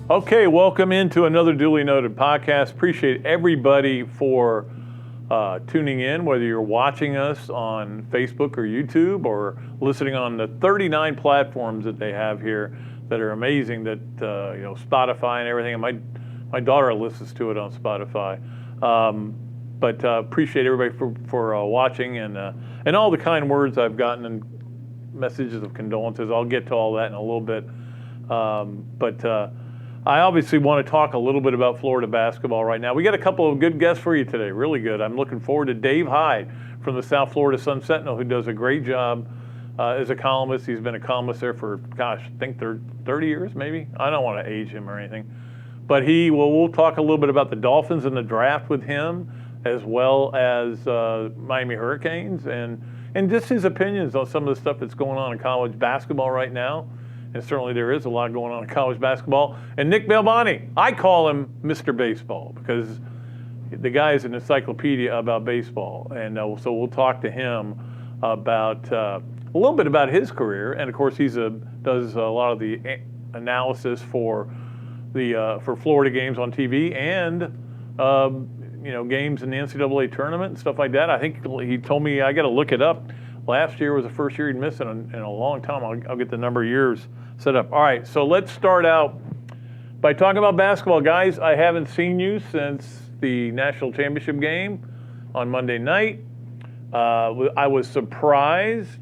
Okay, welcome into another Dooley Noted podcast. Appreciate everybody for tuning in, whether you're watching us on Facebook or YouTube or listening on the 39 platforms that they have here that are amazing, that Spotify and everything. And my daughter listens to it on Spotify. But appreciate everybody for watching and all the kind words I've gotten and messages of condolences. I'll get to all that in a little bit. But I obviously want to talk a little bit about Florida basketball right now. We got a couple of good guests for you today, really good. I'm looking forward to Dave Hyde from the South Florida Sun-Sentinel, who does a great job as a columnist. He's been a columnist there for, I think 30 years maybe. I don't want to age him or anything. But we'll talk a little bit about the Dolphins and the draft with him, as well as Miami Hurricanes, and just his opinions on some of the stuff that's going on in college basketball right now. And certainly there is a lot going on in college basketball. And Nick Belmonte, I call him Mr. Baseball because the guy is an encyclopedia about baseball. And so we'll talk to him about a little bit about his career. And of course, he does a lot of the analysis for Florida games on TV and games in the NCAA tournament and stuff like that. I think he told me, I got to look it up. Last year was the first year he'd missed it in a long time. I'll get the number of years set up. All right, so let's start out by talking about basketball. Guys, I haven't seen you since the national championship game on Monday night. I was surprised,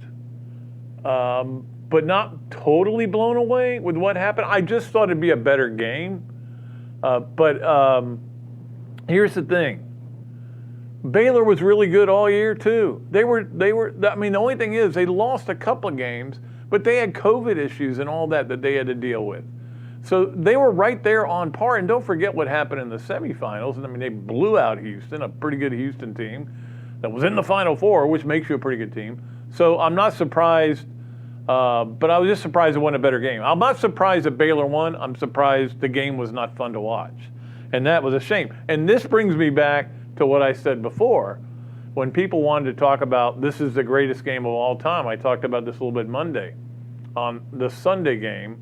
but not totally blown away with what happened. I just thought it'd be a better game. But here's the thing. Baylor was really good all year too. They were. I mean, the only thing is they lost a couple of games, but they had COVID issues and all that they had to deal with. So they were right there on par. And don't forget what happened in the semifinals. And I mean, they blew out Houston, a pretty good Houston team that was in the Final Four, which makes you a pretty good team. So I'm not surprised, but I was just surprised it wasn't a better game. I'm not surprised that Baylor won. I'm surprised the game was not fun to watch, and that was a shame. And this brings me back to what I said before. When people wanted to talk about this is the greatest game of all time, I talked about this a little bit Monday. On the Saturday game,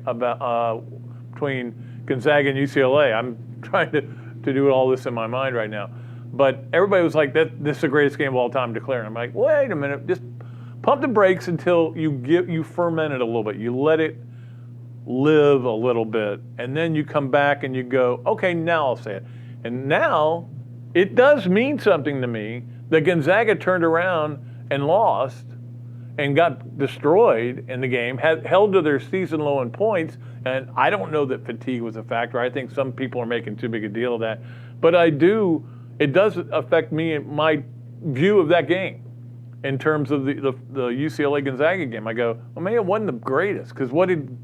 about between Gonzaga and UCLA. I'm trying to do all this in my mind right now. But everybody was like, this is the greatest game of all time, declaring. I'm like, wait a minute, just pump the brakes until you ferment it a little bit. You let it live a little bit, and then you come back and you go, okay, now I'll say it. And now, it does mean something to me that Gonzaga turned around and lost and got destroyed in the game, held to their season low in points, and I don't know that fatigue was a factor. I think some people are making too big a deal of that. But it does affect me, my view of that game in terms of the UCLA-Gonzaga game. I go, well, maybe it wasn't the greatest, because what did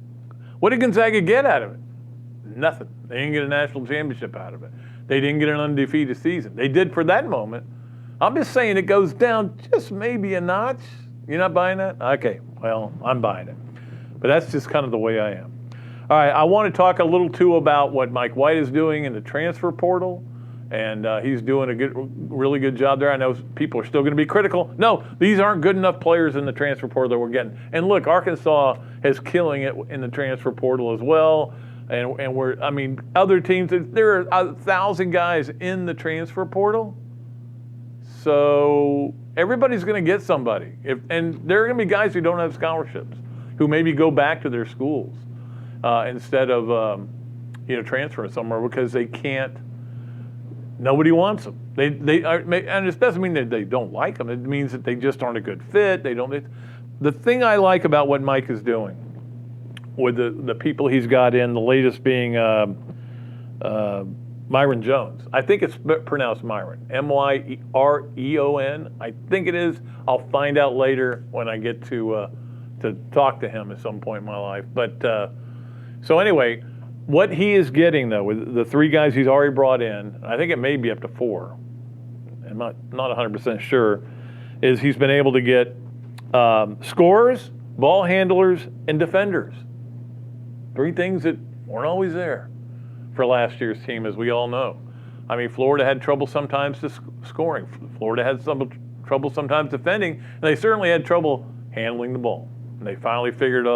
Gonzaga get out of it? Nothing. They didn't get a national championship out of it. They didn't get an undefeated season. They did for that moment. I'm just saying it goes down just maybe a notch. You're not buying that? Okay, well, I'm buying it. But that's just kind of the way I am. All right, I want to talk a little, too, about what Mike White is doing in the transfer portal. And he's doing a really good job there. I know people are still going to be critical. No, these aren't good enough players in the transfer portal that we're getting. And look, Arkansas is killing it in the transfer portal as well. And other teams, there are 1,000 guys in the transfer portal. So everybody's going to get somebody. And there are going to be guys who don't have scholarships, who maybe go back to their schools instead of transferring somewhere because they can't. Nobody wants them. And it doesn't mean that they don't like them. It means that they just aren't a good fit. The thing I like about what Mike is doing with the people he's got in, the latest being Myron Jones. I think it's pronounced Myron, M-Y-R-E-O-N. I think it is. I'll find out later when I get to talk to him at some point in my life. But so anyway, what he is getting, though, with the 3 guys he's already brought in, I think it may be up to 4, I'm not 100% sure, is he's been able to get scorers, ball handlers, and defenders. 3 things that weren't always there for last year's team, as we all know. I mean, Florida had trouble sometimes scoring. Florida had some trouble sometimes defending, and they certainly had trouble handling the ball. And they finally figured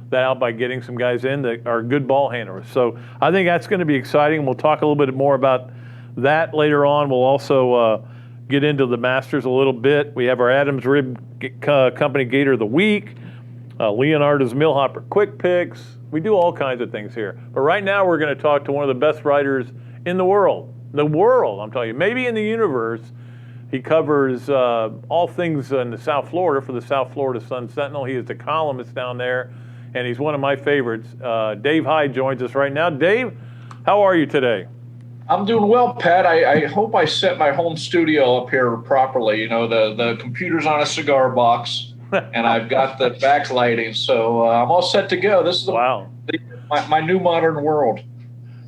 that out by getting some guys in that are good ball handlers. So I think that's going to be exciting. We'll talk a little bit more about that later on. We'll also get into the Masters a little bit. We have our Adams Rib Company Gator of the Week, Leonardo's Millhopper Quick Picks. We do all kinds of things here. But right now we're going to talk to one of the best writers in the world. The world, I'm telling you, maybe in the universe. He covers all things in the South Florida for the South Florida Sun-Sentinel. He is the columnist down there, and he's one of my favorites. Dave Hyde joins us right now. Dave, how are you today? I'm doing well, Pat. I hope I set my home studio up here properly. You know, the computer's on a cigar box, and I've got the backlighting, so I'm all set to go. This is my new modern world.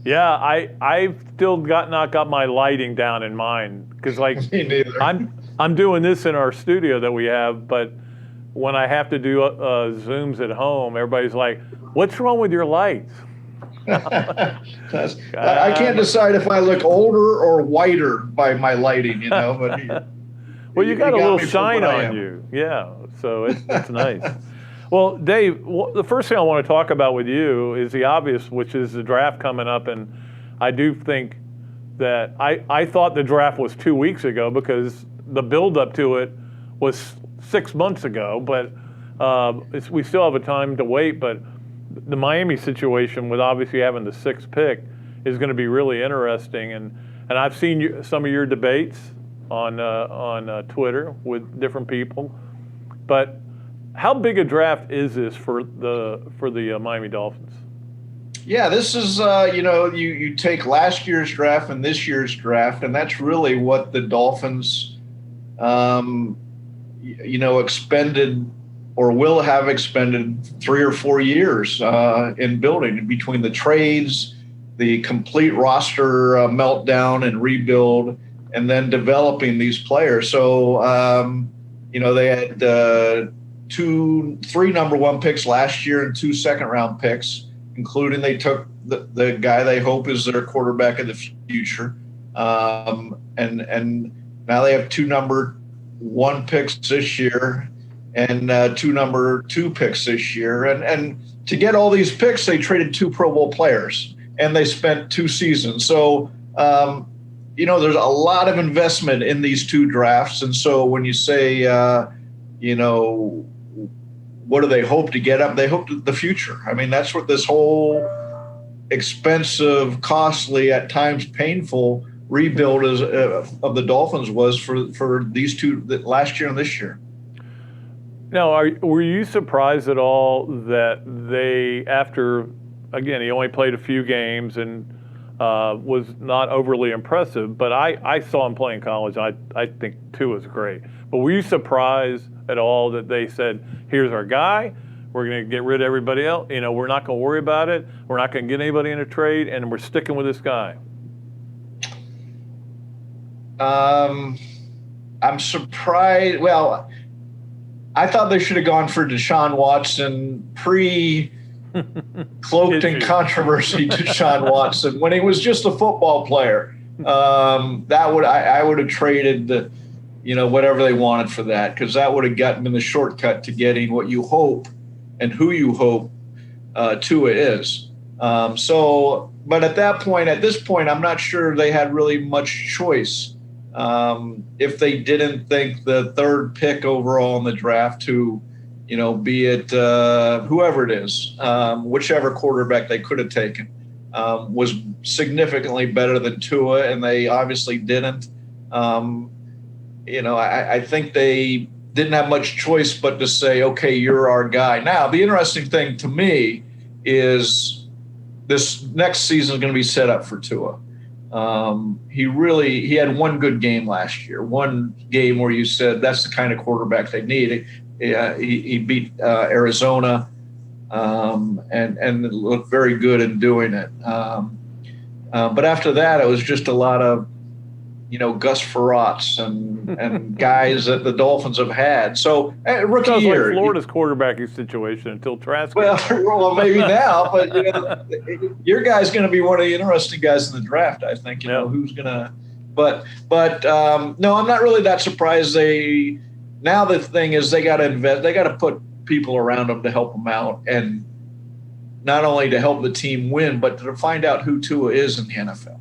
Yeah, I've still not got my lighting down in mine because, like, Me neither. I'm doing this in our studio that we have, but when I have to do Zooms at home, everybody's like, "What's wrong with your lights?" I can't decide if I look older or whiter by my lighting, you know. But well, you got a little shine on you, yeah. So it's nice. Well, Dave, the first thing I want to talk about with you is the obvious, which is the draft coming up. And I do think that I thought the draft was 2 weeks ago because the build-up to it was 6 months ago. But we still have a time to wait. But the Miami situation with obviously having the 6th pick is going to be really interesting. And I've seen some of your debates on Twitter with different people. But how big a draft is this for the Miami Dolphins? Yeah, this is you take last year's draft and this year's draft, and that's really what the Dolphins, expended or will have expended 3 or 4 years in building between the trades, the complete roster meltdown and rebuild, and then developing these players. So they had 3 number 1 picks last year and 2 second-round picks, including they took the guy they hope is their quarterback of the future. And now they have 2 number 1 picks this year and 2 number 2 picks this year. And to get all these picks, they traded 2 Pro Bowl players, and they spent 2 seasons. So, there's a lot of investment in these 2 drafts. And so when you say, what do they hope to get up? They hope to the future. I mean, that's what this whole expensive, costly, at times painful rebuild of the Dolphins was for these 2 last year and this year. Now, were you surprised at all that they, after, again, he only played a few games and was not overly impressive, but I saw him play in college. I think Tua is great. But were you surprised at all that they said, here's our guy, we're going to get rid of everybody else, we're not going to worry about it, we're not going to get anybody in a trade, and we're sticking with this guy? I'm surprised. Well, I thought they should have gone for Deshaun Watson cloaked in controversy Deshaun Watson when he was just a football player. I would have traded whatever they wanted for that, because that would have gotten them the shortcut to getting what you hope and who you hope Tua is. But at this point, I'm not sure they had really much choice if they didn't think the 3rd pick overall in the draft to, be it whoever it is, whichever quarterback they could have taken, was significantly better than Tua, and they obviously didn't. I think they didn't have much choice but to say, okay, you're our guy. Now, the interesting thing to me is this next season is going to be set up for Tua. He had 1 good game last year, 1 game where you said that's the kind of quarterback they need. He beat Arizona and looked very good in doing it. But after that, it was just a lot of Gus Frerots and guys that the Dolphins have had. So rookie year, like Florida's quarterbacking situation until Trask. Well, maybe now, but your guy's going to be one of the interesting guys in the draft. I think who's going to. But no, I'm not really that surprised. Now the thing is they got to invest. They got to put people around them to help them out, and not only to help the team win, but to find out who Tua is in the NFL.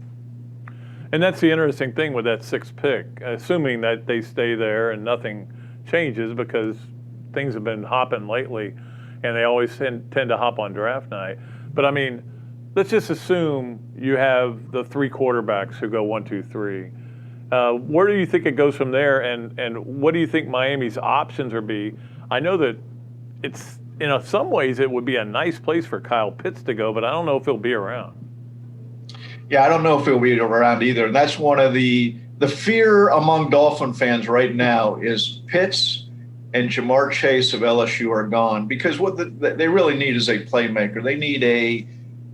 And that's the interesting thing with that 6th pick, assuming that they stay there and nothing changes, because things have been hopping lately, and they always tend to hop on draft night. But I mean, let's just assume you have the 3 quarterbacks who go 1, 2, 3. Where do you think it goes from there, and what do you think Miami's options are be? I know that it's, some ways it would be a nice place for Kyle Pitts to go, but I don't know if he'll be around. Yeah, I don't know if he'll be around either. And that's one of the fear among Dolphin fans right now is Pitts and Jamar Chase of LSU are gone, because what they really need is a playmaker. They need a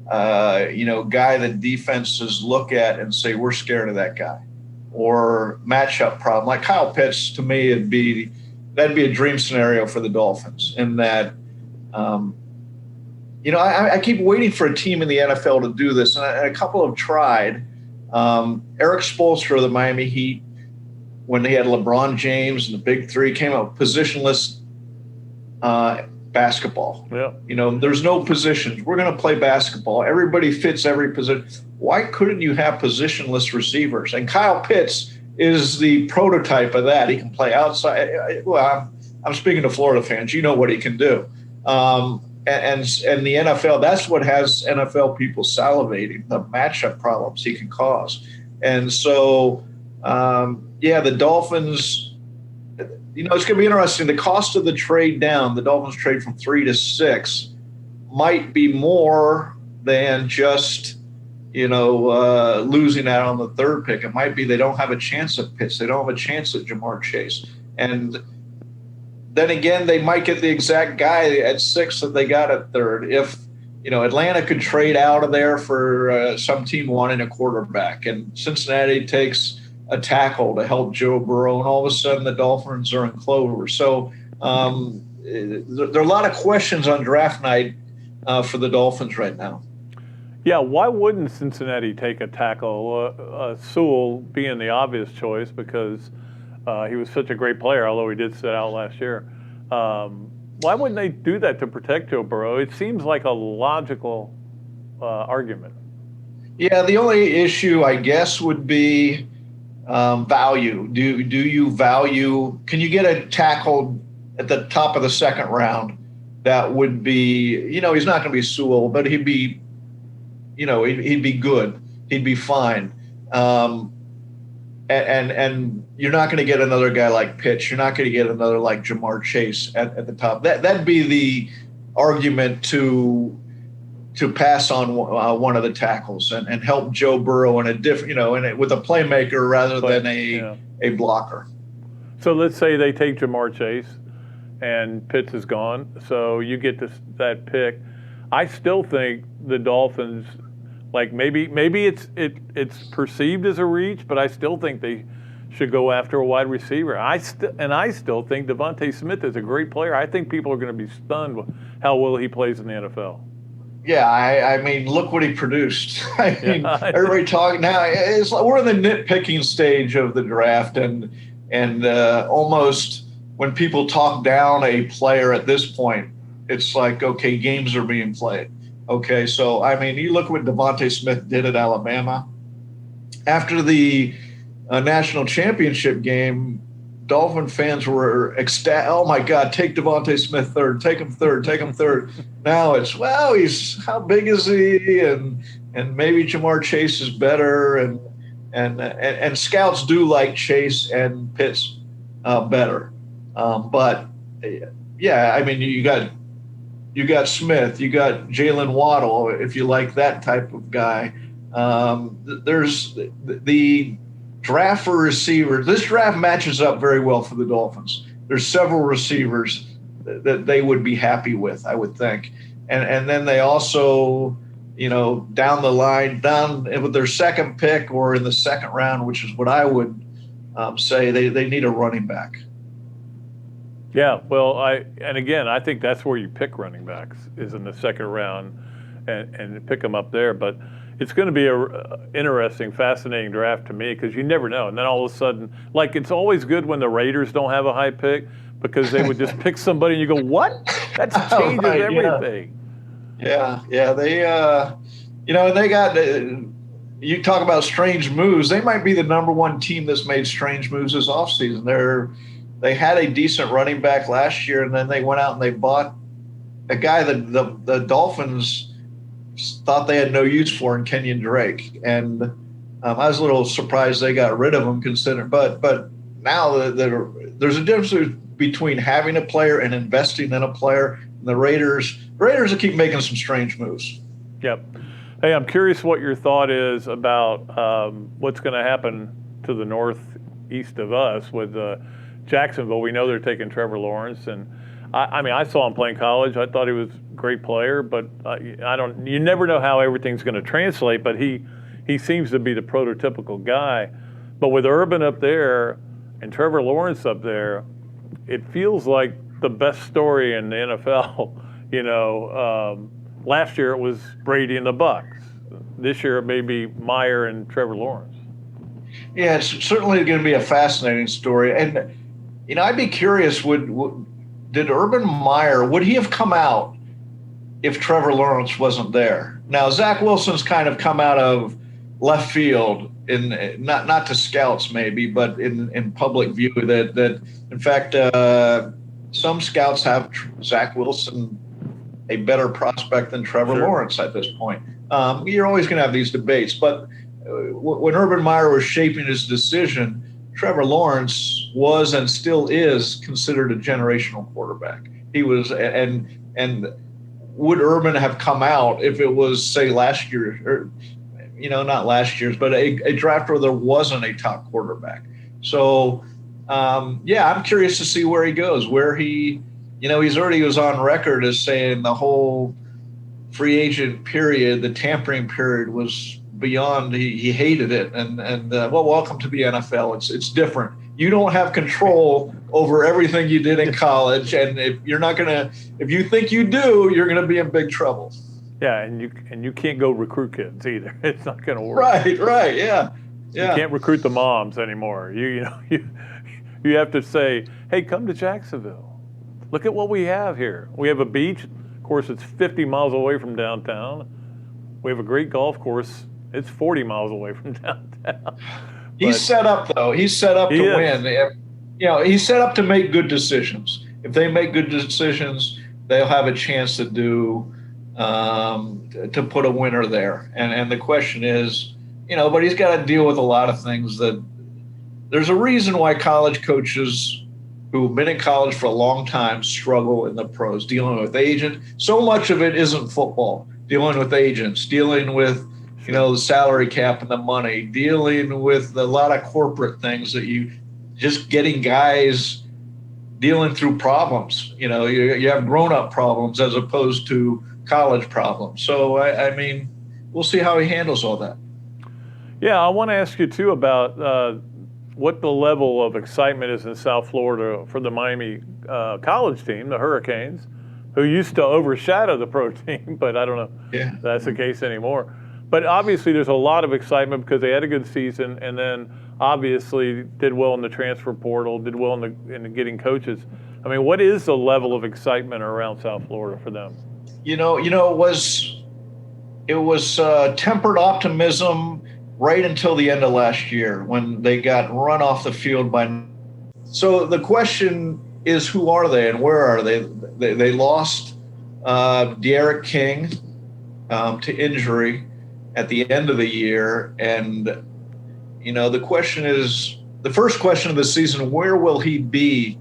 guy that defenses look at and say, we're scared of that guy, or matchup problem. Like Kyle Pitts, to me, that'd be a dream scenario for the Dolphins. In that, I keep waiting for a team in the NFL to do this, and a couple have tried. Eric Spoelstra of the Miami Heat, when they had LeBron James and the Big Three, came up with positionless basketball. Yeah. There's no positions. We're going to play basketball. Everybody fits every position. Why couldn't you have positionless receivers? And Kyle Pitts is the prototype of that. He can play outside. Well, I'm speaking to Florida fans. You know what he can do. And the NFL, that's what has NFL people salivating, the matchup problems he can cause. And so, the Dolphins, it's going to be interesting. The cost of the trade down, the Dolphins trade from 3 to 6, might be more than just, losing out on the 3rd pick. It might be they don't have a chance at Pitts. They don't have a chance at Jamar Chase. And then again, they might get the exact guy at 6 that they got at 3rd. If, Atlanta could trade out of there for some team wanting a quarterback, and Cincinnati takes a tackle to help Joe Burrow, and all of a sudden the Dolphins are in clover. So there are a lot of questions on draft night for the Dolphins right now. Yeah, why wouldn't Cincinnati take a tackle? Sewell being the obvious choice, because he was such a great player, although he did sit out last year. Why wouldn't they do that to protect Joe Burrow? It seems like a logical argument. Yeah, the only issue, I guess, would be value. Do you value? Can you get a tackle at the top of the 2nd round that would be? He's not going to be Sewell, but he'd be. He'd be good. He'd be fine. And you're not going to get another guy like Pitts. You're not going to get another like Jamar Chase at the top. That'd be the argument to pass on one of the tackles and help Joe Burrow in a different, with a playmaker rather than a blocker. So let's say they take Jamar Chase and Pitts is gone. So you get that pick. I still think the Dolphins, like maybe it's perceived as a reach, but I still think they should go after a wide receiver. I still think Devontae Smith is a great player. I think people are going to be stunned with how well he plays in the NFL. Yeah, I mean, look what he produced. Everybody talking now. It's like we're in the nitpicking stage of the draft, and almost when people talk down a player at this point, it's like, okay, games are being played. Okay, so, I mean, you look at what Devontae Smith did at Alabama. After the national championship game, Dolphin fans were ecstatic. Oh, my God, take Devontae Smith 3rd. Take him 3rd. Take him 3rd. Now it's, well, how big is he? And maybe Jamar Chase is better. And scouts do like Chase and Pitts better. But, yeah, I mean, you got Smith, you got Jalen Waddle, if you like that type of guy. There's the draft for receivers. This draft matches up very well for the Dolphins. There's several receivers that they would be happy with, I would think. And then they also, down the line, down with their 2nd pick or in the 2nd round, which is what I would say, they need a running back. Yeah, well, I think that's where you pick running backs, is in the 2nd round, and pick them up there. But it's going to be a interesting, fascinating draft to me, because you never know. And then all of a sudden, like, it's always good when the Raiders don't have a high pick, because they would just pick somebody and you go, what? That changes everything. Yeah. They, they got. You talk about strange moves. They might be the number one team that's made strange moves this offseason. They had a decent running back last year, and then they went out and they bought a guy that the Dolphins thought they had no use for in Kenyon Drake. And I was a little surprised they got rid of him, but now there's a difference between having a player and investing in a player. And the Raiders will keep making some strange moves. Yep. Hey, I'm curious what your thought is about what's going to happen to the northeast of us with Jacksonville. We know they're taking Trevor Lawrence, and I saw him playing college. I thought he was a great player, but you never know how everything's going to translate, but he seems to be the prototypical guy. But with Urban up there and Trevor Lawrence up there, it feels like the best story in the NFL. Last year it was Brady and the Bucks. This year it may be Meyer and Trevor Lawrence. Yeah, it's certainly going to be a fascinating story. And, I'd be curious, did Urban Meyer, would he have come out if Trevor Lawrence wasn't there? Now, Zach Wilson's kind of come out of left field, in not to scouts maybe, but in public view that in fact, some scouts have Zach Wilson a better prospect than Trevor Lawrence at this point. You're always going to have these debates, but when Urban Meyer was shaping his decision, Trevor Lawrence was and still is considered a generational quarterback. He was, and would Urban have come out if it was, say, last year, or not last year's, but a draft where there wasn't a top quarterback? So, I'm curious to see where he goes, where he. He's already was on record as saying the whole free agent period, the tampering period, was beyond. He hated it, and welcome to the NFL. It's different. You don't have control over everything you did in college, and if you think you do, you're gonna be in big trouble. Yeah, and you can't go recruit kids either. It's not gonna work. Right, yeah. You can't recruit the moms anymore. You have to say, hey, come to Jacksonville. Look at what we have here. We have a beach. Of course, it's 50 miles away from downtown. We have a great golf course. It's 40 miles away from downtown. He's set up, though. He's set up to win. He's set up to make good decisions. If they make good decisions, they'll have a chance to to put a winner there. And the question is, but he's got to deal with a lot of things. That there's a reason why college coaches who've been in college for a long time struggle in the pros, dealing with agents. So much of it isn't football, dealing with agents, dealing with, the salary cap and the money, dealing with a lot of corporate things that you just getting guys dealing through problems. You have grown-up problems as opposed to college problems. So, we'll see how he handles all that. Yeah, I want to ask you, too, about what the level of excitement is in South Florida for the Miami college team, the Hurricanes, who used to overshadow the pro team, but I don't know if that's the case anymore. But obviously there's a lot of excitement because they had a good season and then obviously did well in the transfer portal, did well in getting coaches. What is the level of excitement around South Florida for them? It was tempered optimism right until the end of last year when they got run off the field by. So the question is, who are they and where are they? They lost De'Aaron King to injury at the end of the year. And, the question is, the first question of the season, where will he be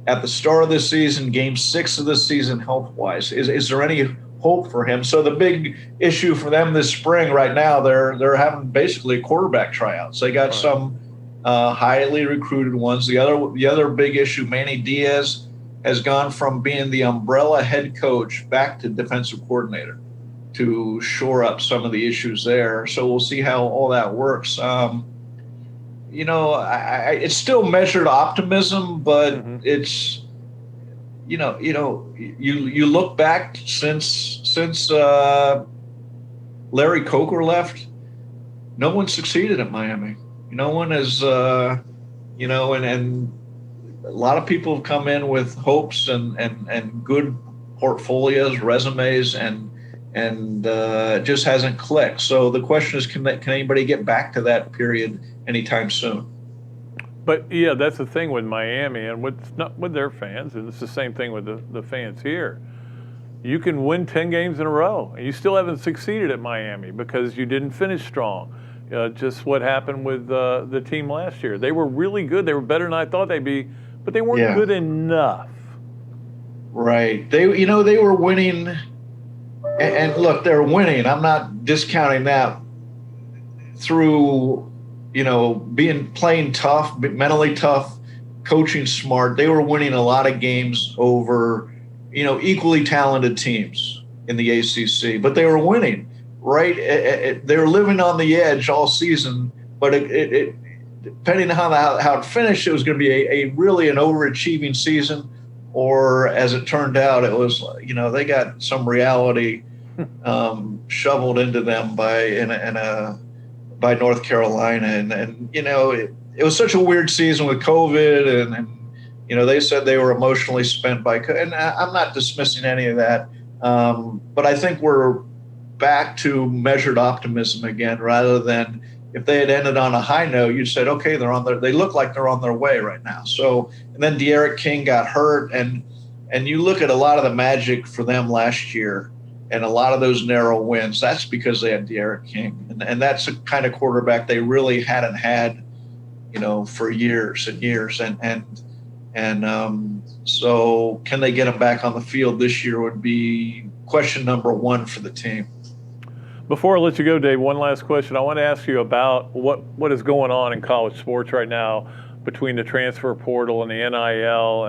at the start of the season, game 6 of the season, health-wise? Is there any hope for him? So the big issue for them this spring right now, they're having basically quarterback tryouts. They got some highly recruited ones. The other big issue, Manny Diaz has gone from being the umbrella head coach back to defensive coordinator to shore up some of the issues there. So we'll see how all that works. It's still measured cooptimism, but it's you look back since Larry Coker left, no one succeeded at Miami. No one has, and a lot of people have come in with hopes and good portfolios, resumes, and it just hasn't clicked. So the question is, can anybody get back to that period anytime soon? But yeah, that's the thing with Miami and with their fans, and it's the same thing with the fans here. You can win 10 games in a row, and you still haven't succeeded at Miami because you didn't finish strong. Just what happened with the team last year. They were really good. They were better than I thought they'd be, but they weren't good enough. Right. They were winning, and look, they're winning. I'm not discounting that through, playing tough, mentally tough, coaching smart. They were winning a lot of games over, equally talented tems in the ACC, but they were winning, right? They were living on the edge all season, but it depending on how it finished, it was going to be a really an overachieving season, or as it turned out, it was, they got some reality shoveled into them by North Carolina. And it was such a weird season with COVID and they said they were emotionally spent and I'm not dismissing any of that. But I think we're back to measured optimism again, rather than if they had ended on a high note, you said, okay, they look like they're on their way right now. So, and then De'Aaron King got hurt, and you look at a lot of the magic for them last year and a lot of those narrow wins, that's because they had De'Aaron King. And that's a kind of quarterback they really hadn't had, for years and years. So can they get him back on the field this year would be question number one for the team. Before I let you go, Dave, one last question. I want to ask you about what is going on in college sports right now between the transfer portal and the NIL,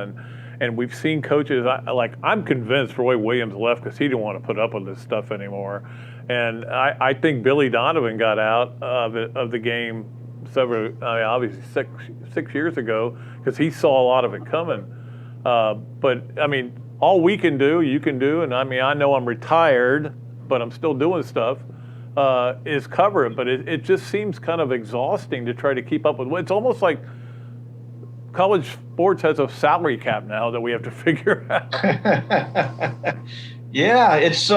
and we've seen coaches. I'm convinced Roy Williams left because he didn't want to put up with this stuff anymore, and I think Billy Donovan got out of the game obviously 6 years ago because he saw a lot of it coming. But I mean, all we can do, you can do, and I know I'm retired, but I'm still doing stuff, is cover it. But it just seems kind of exhausting to try to keep up with. It's almost like college sports has a salary cap now that we have to figure out. Yeah, it's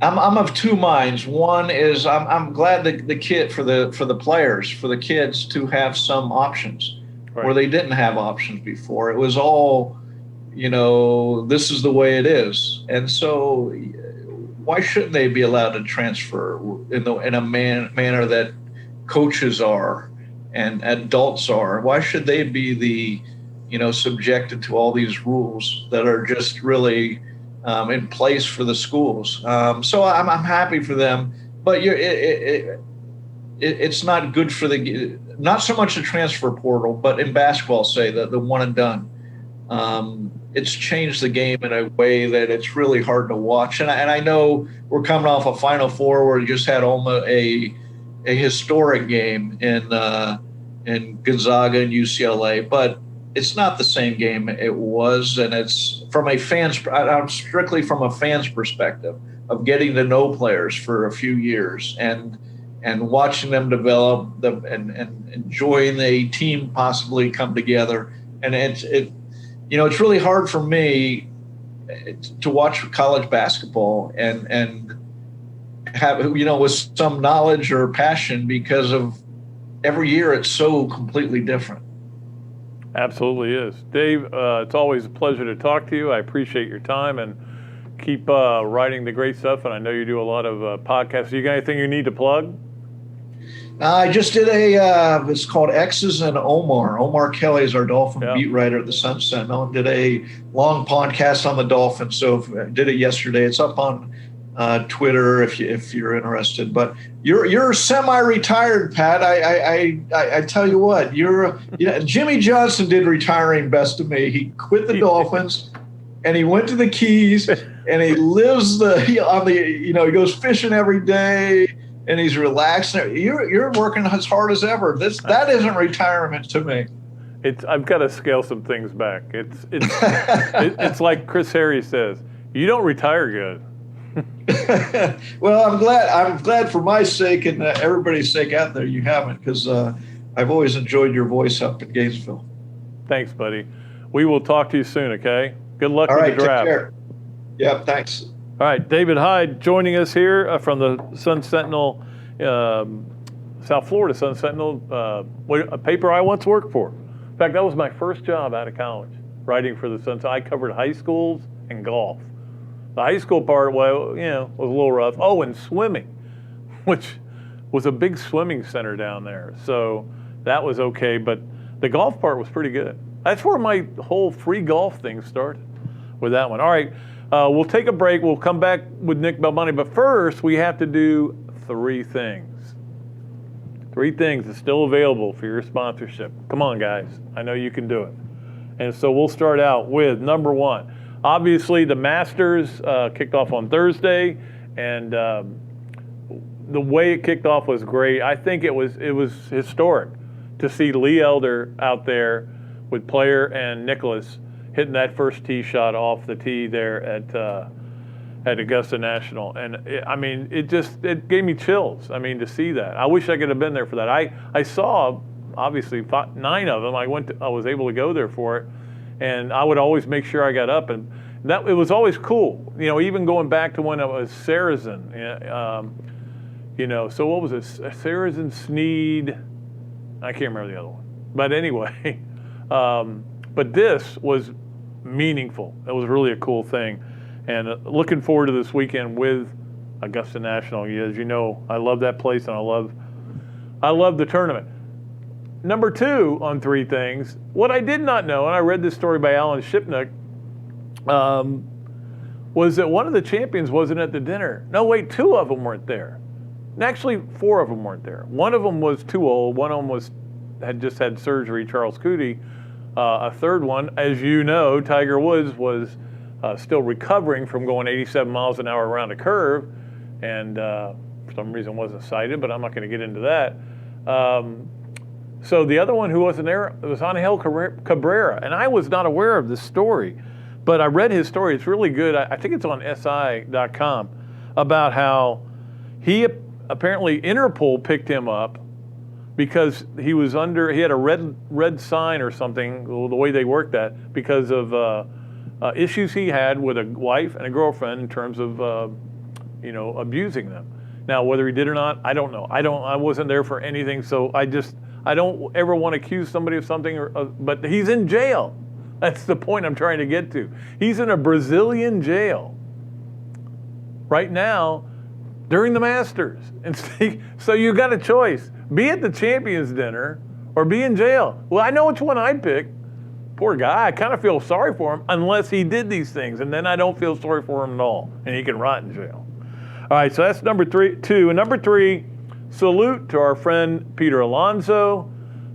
I'm of two minds. One is I'm glad that the kid for the players, for the kids to have some options where they didn't have options before. It was all, this is the way it is, and so why shouldn't they be allowed to transfer in a manner that coaches are and adults are? Why should they be the subjected to all these rules that are just really in place for the schools? So I'm happy for them, but it's not good for not so much the transfer portal, but in basketball, say the one and done. It's changed the game in a way that it's really hard to watch. And I know we're coming off a Final Four where we just had almost a historic game in Gonzaga and UCLA, but it's not the same game it was. And it's I'm strictly from a fan's perspective of getting to know players for a few years and watching them develop and enjoying a team possibly come together. And it's really hard for me to watch college basketball and have, with some knowledge or passion, because of every year it's so completely different. Absolutely is. Dave, it's always a pleasure to talk to you. I appreciate your time, and keep writing the great stuff. And I know you do a lot of podcasts. You got anything you need to plug? I just did it's called X's and Omar. Omar Kelly is our Dolphin beat writer at the Sun-Sentinel. Did a long podcast on the Dolphins. So I did it yesterday. It's up on Twitter if you're interested. But you're semi-retired, Pat. I tell you what, Jimmy Johnson did retiring best to me. He quit the Dolphins and he went to the Keys and he lives he goes fishing every day. And he's relaxed. You're working as hard as ever. That isn't retirement to me. I've got to scale some things back. It's like Chris Harry says, you don't retire good. Well, I'm glad for my sake and everybody's sake out there you haven't, because I've always enjoyed your voice up in Gainesville. Thanks, buddy. We will talk to you soon. Okay. Good luck with the draft. Take care. Yep, thanks. All right, David Hyde joining us here from the Sun-Sentinel, South Florida Sun-Sentinel, a paper I once worked for. In fact, that was my first job out of college, writing for the Sun-Sentinel. I covered high schools and golf. The high school part, well, was a little rough. Oh, and swimming, which was a big swimming center down there. So that was okay, but the golf part was pretty good. That's where my whole free golf thing started, with that one. All right, we'll take a break. We'll come back with Nick Belmonte, but first we have to do 3 things. 3 things that's still available for your sponsorship. Come on, guys. I know you can do it. And so we'll start out with number 1. Obviously, the Masters kicked off on Thursday, and the way it kicked off was great. I think it was historic to see Lee Elder out there with Player and Nicklaus hitting that first tee shot off the tee there at Augusta National. And it gave me chills. To see that. I wish I could have been there for that. I saw obviously 9 of them. I was able to go there for it, and I would always make sure I got up, and that it was always cool. Even going back to when it was Sarazen. So what was it? Sarazen, Sneed. I can't remember the other one. But anyway, but this was meaningful. It was really a cool thing. And looking forward to this weekend with Augusta National. As you know, I love that place, and I love the tournament. Number 2 on 3 things, what I did not know, and I read this story by Alan Shipnuck, was that one of the champions wasn't at the dinner. No, wait, 2 of them weren't there. And actually, 4 of them weren't there. One of them was too old. One of them had just had surgery, Charles Cootie. A third one, as you know, Tiger Woods was still recovering from going 87 miles an hour around a curve, and for some reason wasn't cited, but I'm not going to get into that. So the other one who wasn't there was Angel Cabrera, and I was not aware of this story, but I read his story. It's really good. I think it's on SI.com, about how he apparently Interpol picked him up because he had a red sign or something, the way they worked that, because of issues he had with a wife and a girlfriend in terms of abusing them. Now, whether he did or not, I don't know. I wasn't there for anything, so I don't ever want to accuse somebody of something, but he's in jail. That's the point I'm trying to get to. He's in a Brazilian jail right now during the Masters. And so you got a choice. Be at the Champions Dinner or be in jail. Well, I know which one I'd pick. Poor guy. I kind of feel sorry for him unless he did these things, and then I don't feel sorry for him at all, and he can rot in jail. All right, so that's number 2. And number 3, salute to our friend Peter Alonso,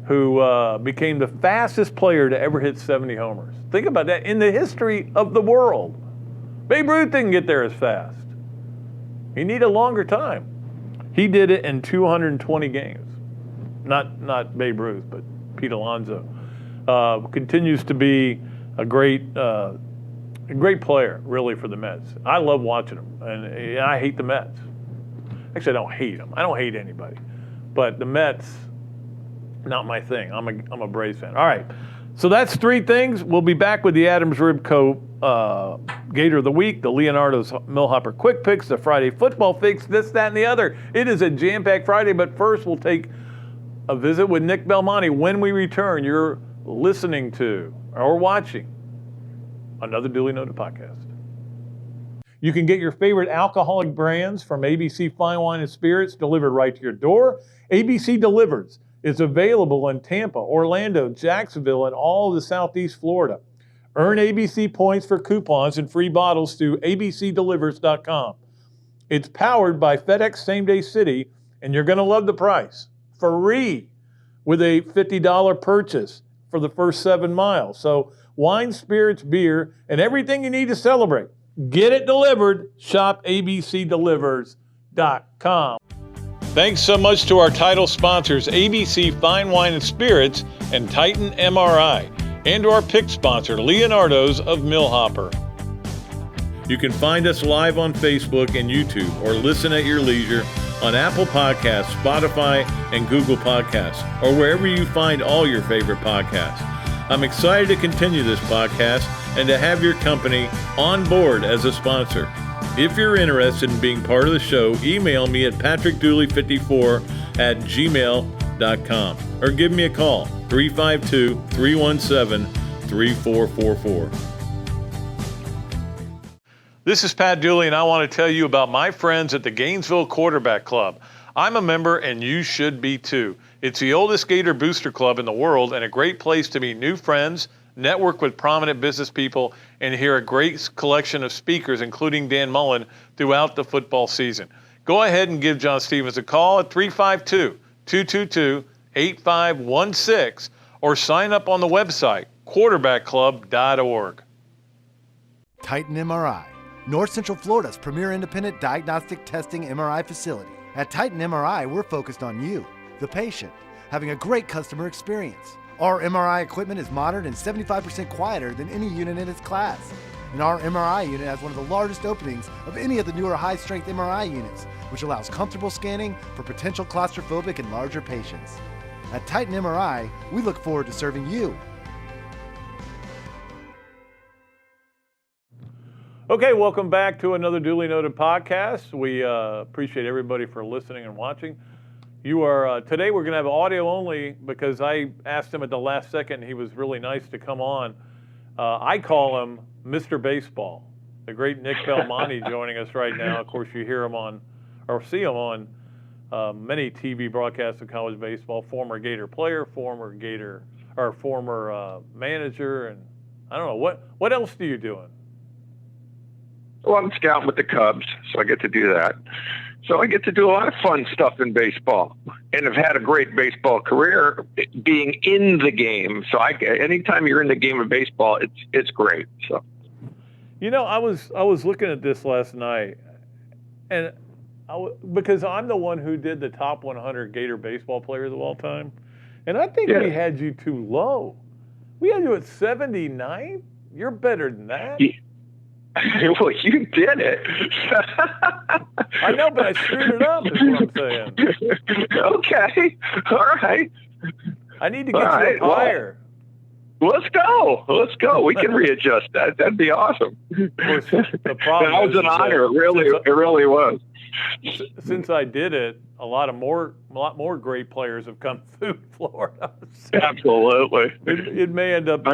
who became the fastest player to ever hit 70 homers. Think about that. In the history of the world, Babe Ruth didn't get there as fast. He needed a longer time. He did it in 220 games. Not Babe Ruth, but Pete Alonso. Continues to be a great player, really, for the Mets. I love watching them, and I hate the Mets. Actually, I don't hate them. I don't hate anybody. But the Mets, not my thing. I'm a Braves fan. All right, so that's 3 things. We'll be back with the Adams Rib Co. Gator of the Week, the Leonardo's Millhopper Quick Picks, the Friday Football Fix, this, that, and the other. It is a jam-packed Friday, but first we'll take a visit with Nick Belmonte. When we return, you're listening to or watching another Dooley Noted podcast. You can get your favorite alcoholic brands from ABC Fine Wine and Spirits delivered right to your door. ABC Delivers is available in Tampa, Orlando, Jacksonville, and all of the Southeast Florida. Earn ABC points for coupons and free bottles through abcdelivers.com. It's powered by FedEx Same Day City, and you're going to love the price. Free with a $50 purchase for the first 7 miles. So wine, spirits, beer, and everything you need to celebrate. Get it delivered. Shop abcdelivers.com. Thanks so much to our title sponsors, ABC Fine Wine and Spirits and Titan MRI, and to our pick sponsor, Leonardo's of Millhopper. You can find us live on Facebook and YouTube, or listen at your leisure on Apple Podcasts, Spotify, and Google Podcasts, or wherever you find all your favorite podcasts. I'm excited to continue this podcast and to have your company on board as a sponsor. If you're interested in being part of the show, email me at patrickdooley54@gmail.com or give me a call, 352-317-3444. This is Pat Dooley, and I want to tell you about my friends at the Gainesville Quarterback Club. I'm a member, and you should be too. It's the oldest Gator booster club in the world and a great place to meet new friends, network with prominent business people, and hear a great collection of speakers, including Dan Mullen, throughout the football season. Go ahead and give John Stevens a call at 352-222-8516 or sign up on the website, quarterbackclub.org. Titan MRI, North Central Florida's premier independent diagnostic testing MRI facility. At Titan MRI, we're focused on you, the patient, having a great customer experience. Our MRI equipment is modern and 75% quieter than any unit in its class. And our MRI unit has one of the largest openings of any of the newer high-strength MRI units, which allows comfortable scanning for potential claustrophobic and larger patients. At Titan MRI, we look forward to serving you. Okay, welcome back to another Duly Noted podcast. We appreciate everybody for listening and watching. You are today we're going to have audio only because I asked him at the last second. And he was really nice to come on. I call him Mr. Baseball. The great Nick Belmonte joining us right now. Of course, you hear him on or see him on many TV broadcasts of college baseball. Former Gator player, former manager, and I don't know what else do you doing? Well, I'm scouting with the Cubs, so I get to do that. So I get to do a lot of fun stuff in baseball, and have had a great baseball career being in the game. So anytime you're in the game of baseball, it's great. So, you know, I was looking at this last night, and because I'm the one who did the top 100 Gator baseball players of all time, and I think we had you too low. We had you at 79. You're better than that. Yeah. Well, you did it. I know, but I screwed it up, is what I'm saying. Okay. All right. I need to get you up higher. Let's go. We can readjust that. That'd be awesome. Of course, the problem that was an honor. It really was. Since I did it, a lot more great players have come through Florida. So absolutely. It may end up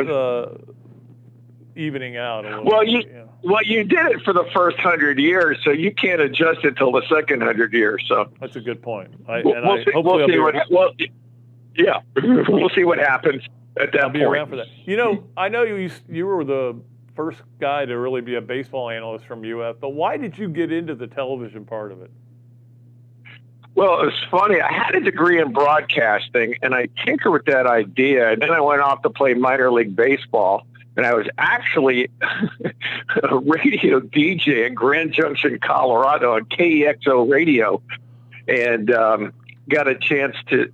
evening out a little bit. Well, you did it for the first 100 years, so you can't adjust it till the second 100 years. So that's a good point. We'll see what happens at that point. I'll be around for that. You know, I know you were the first guy to really be a baseball analyst from UF, but why did you get into the television part of it? Well, it's funny. I had a degree in broadcasting, and I tinkered with that idea, and then I went off to play minor league baseball. And I was actually a radio DJ in Grand Junction, Colorado on KEXO radio, and got a chance to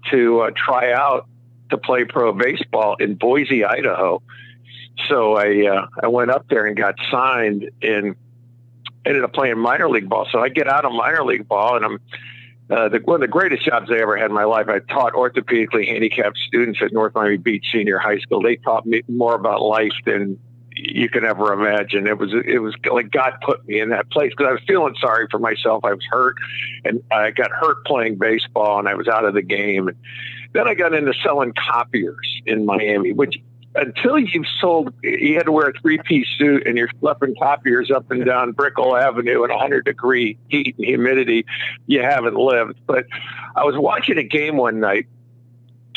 try out to play pro baseball in Boise, Idaho. So I went up there and got signed and ended up playing minor league ball. So I get out of minor league ball, and I'm one of the greatest jobs I ever had in my life. I taught orthopedically handicapped students at North Miami Beach Senior High School. They taught me more about life than you could ever imagine. It was like God put me in that place because I was feeling sorry for myself. I was hurt, and I got hurt playing baseball, and I was out of the game. And then I got into selling copiers in Miami, which until you had to wear a 3-piece suit and you're schlepping copiers up and down Brickell Avenue in 100-degree heat and humidity, you haven't lived. But I was watching a game one night,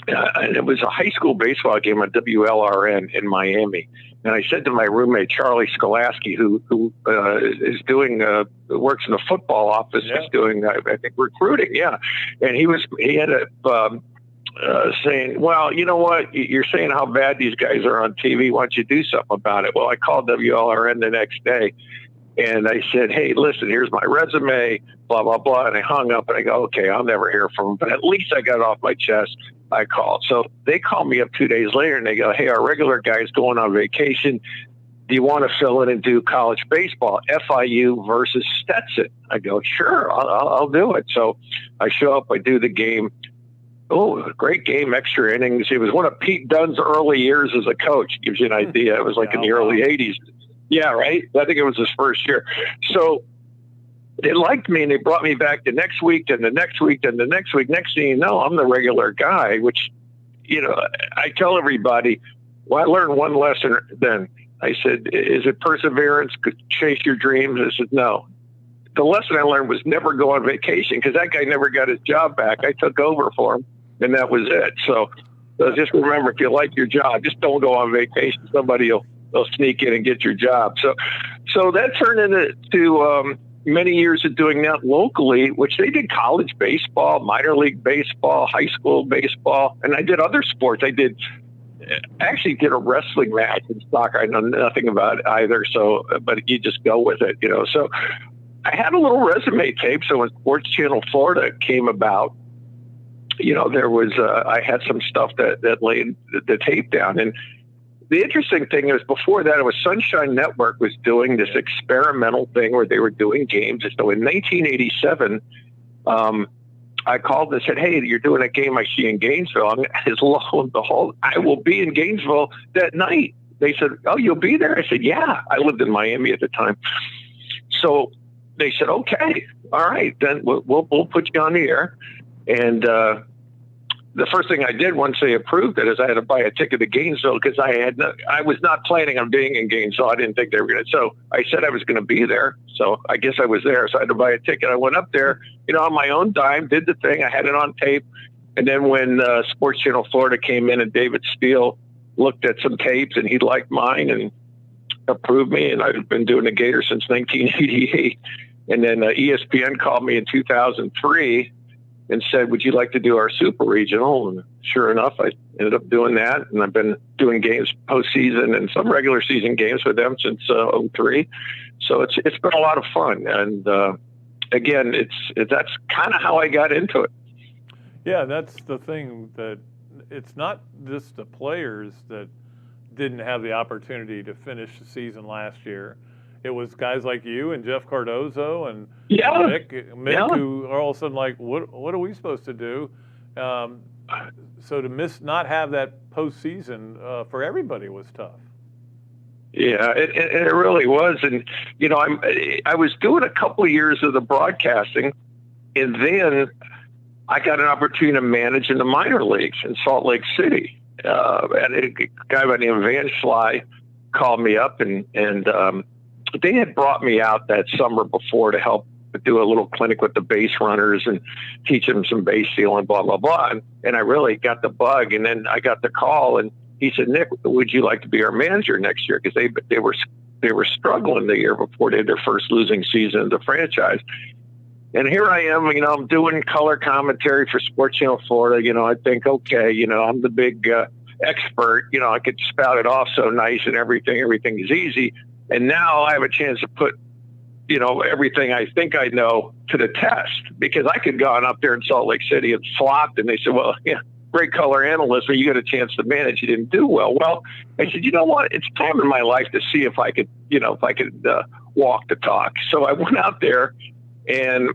and it was a high school baseball game on WLRN in Miami. And I said to my roommate, Charlie Skolaski, who is doing, works in the football office, is doing, I think, recruiting. Yeah. And he ended up saying, well, you know what? You're saying how bad these guys are on TV. Why don't you do something about it? Well, I called WLRN the next day, and I said, hey, listen, here's my resume, blah, blah, blah. And I hung up, and I go, okay, I'll never hear from them. But at least I got it off my chest. I called. So they called me up 2 days later, and they go, hey, our regular guy's going on vacation. Do you want to fill in and do college baseball, FIU versus Stetson? I go, sure, I'll do it. So I show up, I do the game. Oh, great game, extra innings. It was one of Pete Dunn's early years as a coach. Gives you an idea. It was like in the early 80s. Yeah, right? I think it was his first year. So they liked me, and they brought me back the next week, and the next week, and the next week. Next thing you know, I'm the regular guy, which, I tell everybody, well, I learned one lesson then. I said, is it perseverance? Chase your dreams? I said, no. The lesson I learned was never go on vacation, because that guy never got his job back. I took over for him, and that was it. So just remember, if you like your job, just don't go on vacation. Somebody will sneak in and get your job. So that turned into many years of doing that locally, which they did college baseball, minor league baseball, high school baseball, and I did other sports. I actually did a wrestling match in soccer. I know nothing about it either, but you just go with it, So I had a little resume tape. So when Sports Channel Florida came about, there was I had some stuff that laid the tape down. And the interesting thing is, before that, it was Sunshine Network was doing this experimental thing where they were doing games. So in 1987, I called and said, hey, you're doing a game I see in Gainesville. And as lo and behold, I will be in Gainesville that night. They said, oh, you'll be there? I said, yeah. I lived in Miami at the time. So they said, okay, all right, then we'll put you on the air. And the first thing I did once they approved it is I had to buy a ticket to Gainesville, because I was not planning on being in Gainesville. I didn't think they were going to. So I said I was going to be there. So I guess I was there. So I had to buy a ticket. I went up there, on my own dime, did the thing. I had it on tape. And then when Sports Channel Florida came in and David Steele looked at some tapes and he liked mine and approved me, and I've been doing the Gator since 1988. And then ESPN called me in 2003 and said, would you like to do our super regional? And sure enough, I ended up doing that. And I've been doing games postseason and some regular season games with them since 2003. So it's been a lot of fun. And again, that's kind of how I got into it. Yeah, that's the thing, that it's not just the players that didn't have the opportunity to finish the season last year. It was guys like you and Jeff Cardozo and Mick who are all of a sudden like, what are we supposed to do? So to not have that postseason for everybody was tough. Yeah, it really was. And, I was doing a couple of years of the broadcasting, and then I got an opportunity to manage in the minor leagues in Salt Lake City. And a guy by the name of Van Schley called me up, and they had brought me out that summer before to help do a little clinic with the base runners and teach them some base stealing, blah, blah, blah. And I really got the bug. And then I got the call, and he said, Nick, would you like to be our manager next year? Because they were struggling the year before they had their first losing season of the franchise. And here I am, I'm doing color commentary for Sports Channel Florida. I think, okay, I'm the big expert. I could spout it off so nice and everything is easy. And now I have a chance to put, everything I think I know to the test, because I could gone up there in Salt Lake City and flopped, and they said, well, yeah, great color analyst, but you got a chance to manage. You didn't do well. Well, I said, you know what? It's time in my life to see if I could, walk the talk. So I went out there and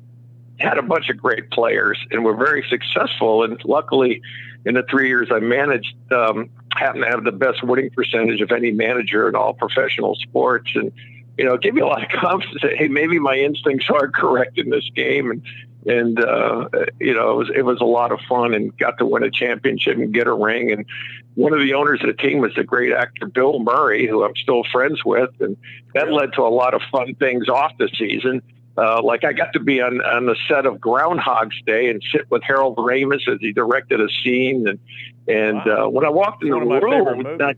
had a bunch of great players, and were very successful. And luckily, in the 3 years I managed, happened to have the best winning percentage of any manager in all professional sports. And, it gave me a lot of confidence that, hey, maybe my instincts are correct in this game. And it was a lot of fun, and got to win a championship and get a ring. And one of the owners of the team was the great actor Bill Murray, who I'm still friends with. And that led to a lot of fun things off the season. Like I got to be on the set of Groundhog's Day and sit with Harold Ramis as he directed a scene. And wow. When I walked in the room, now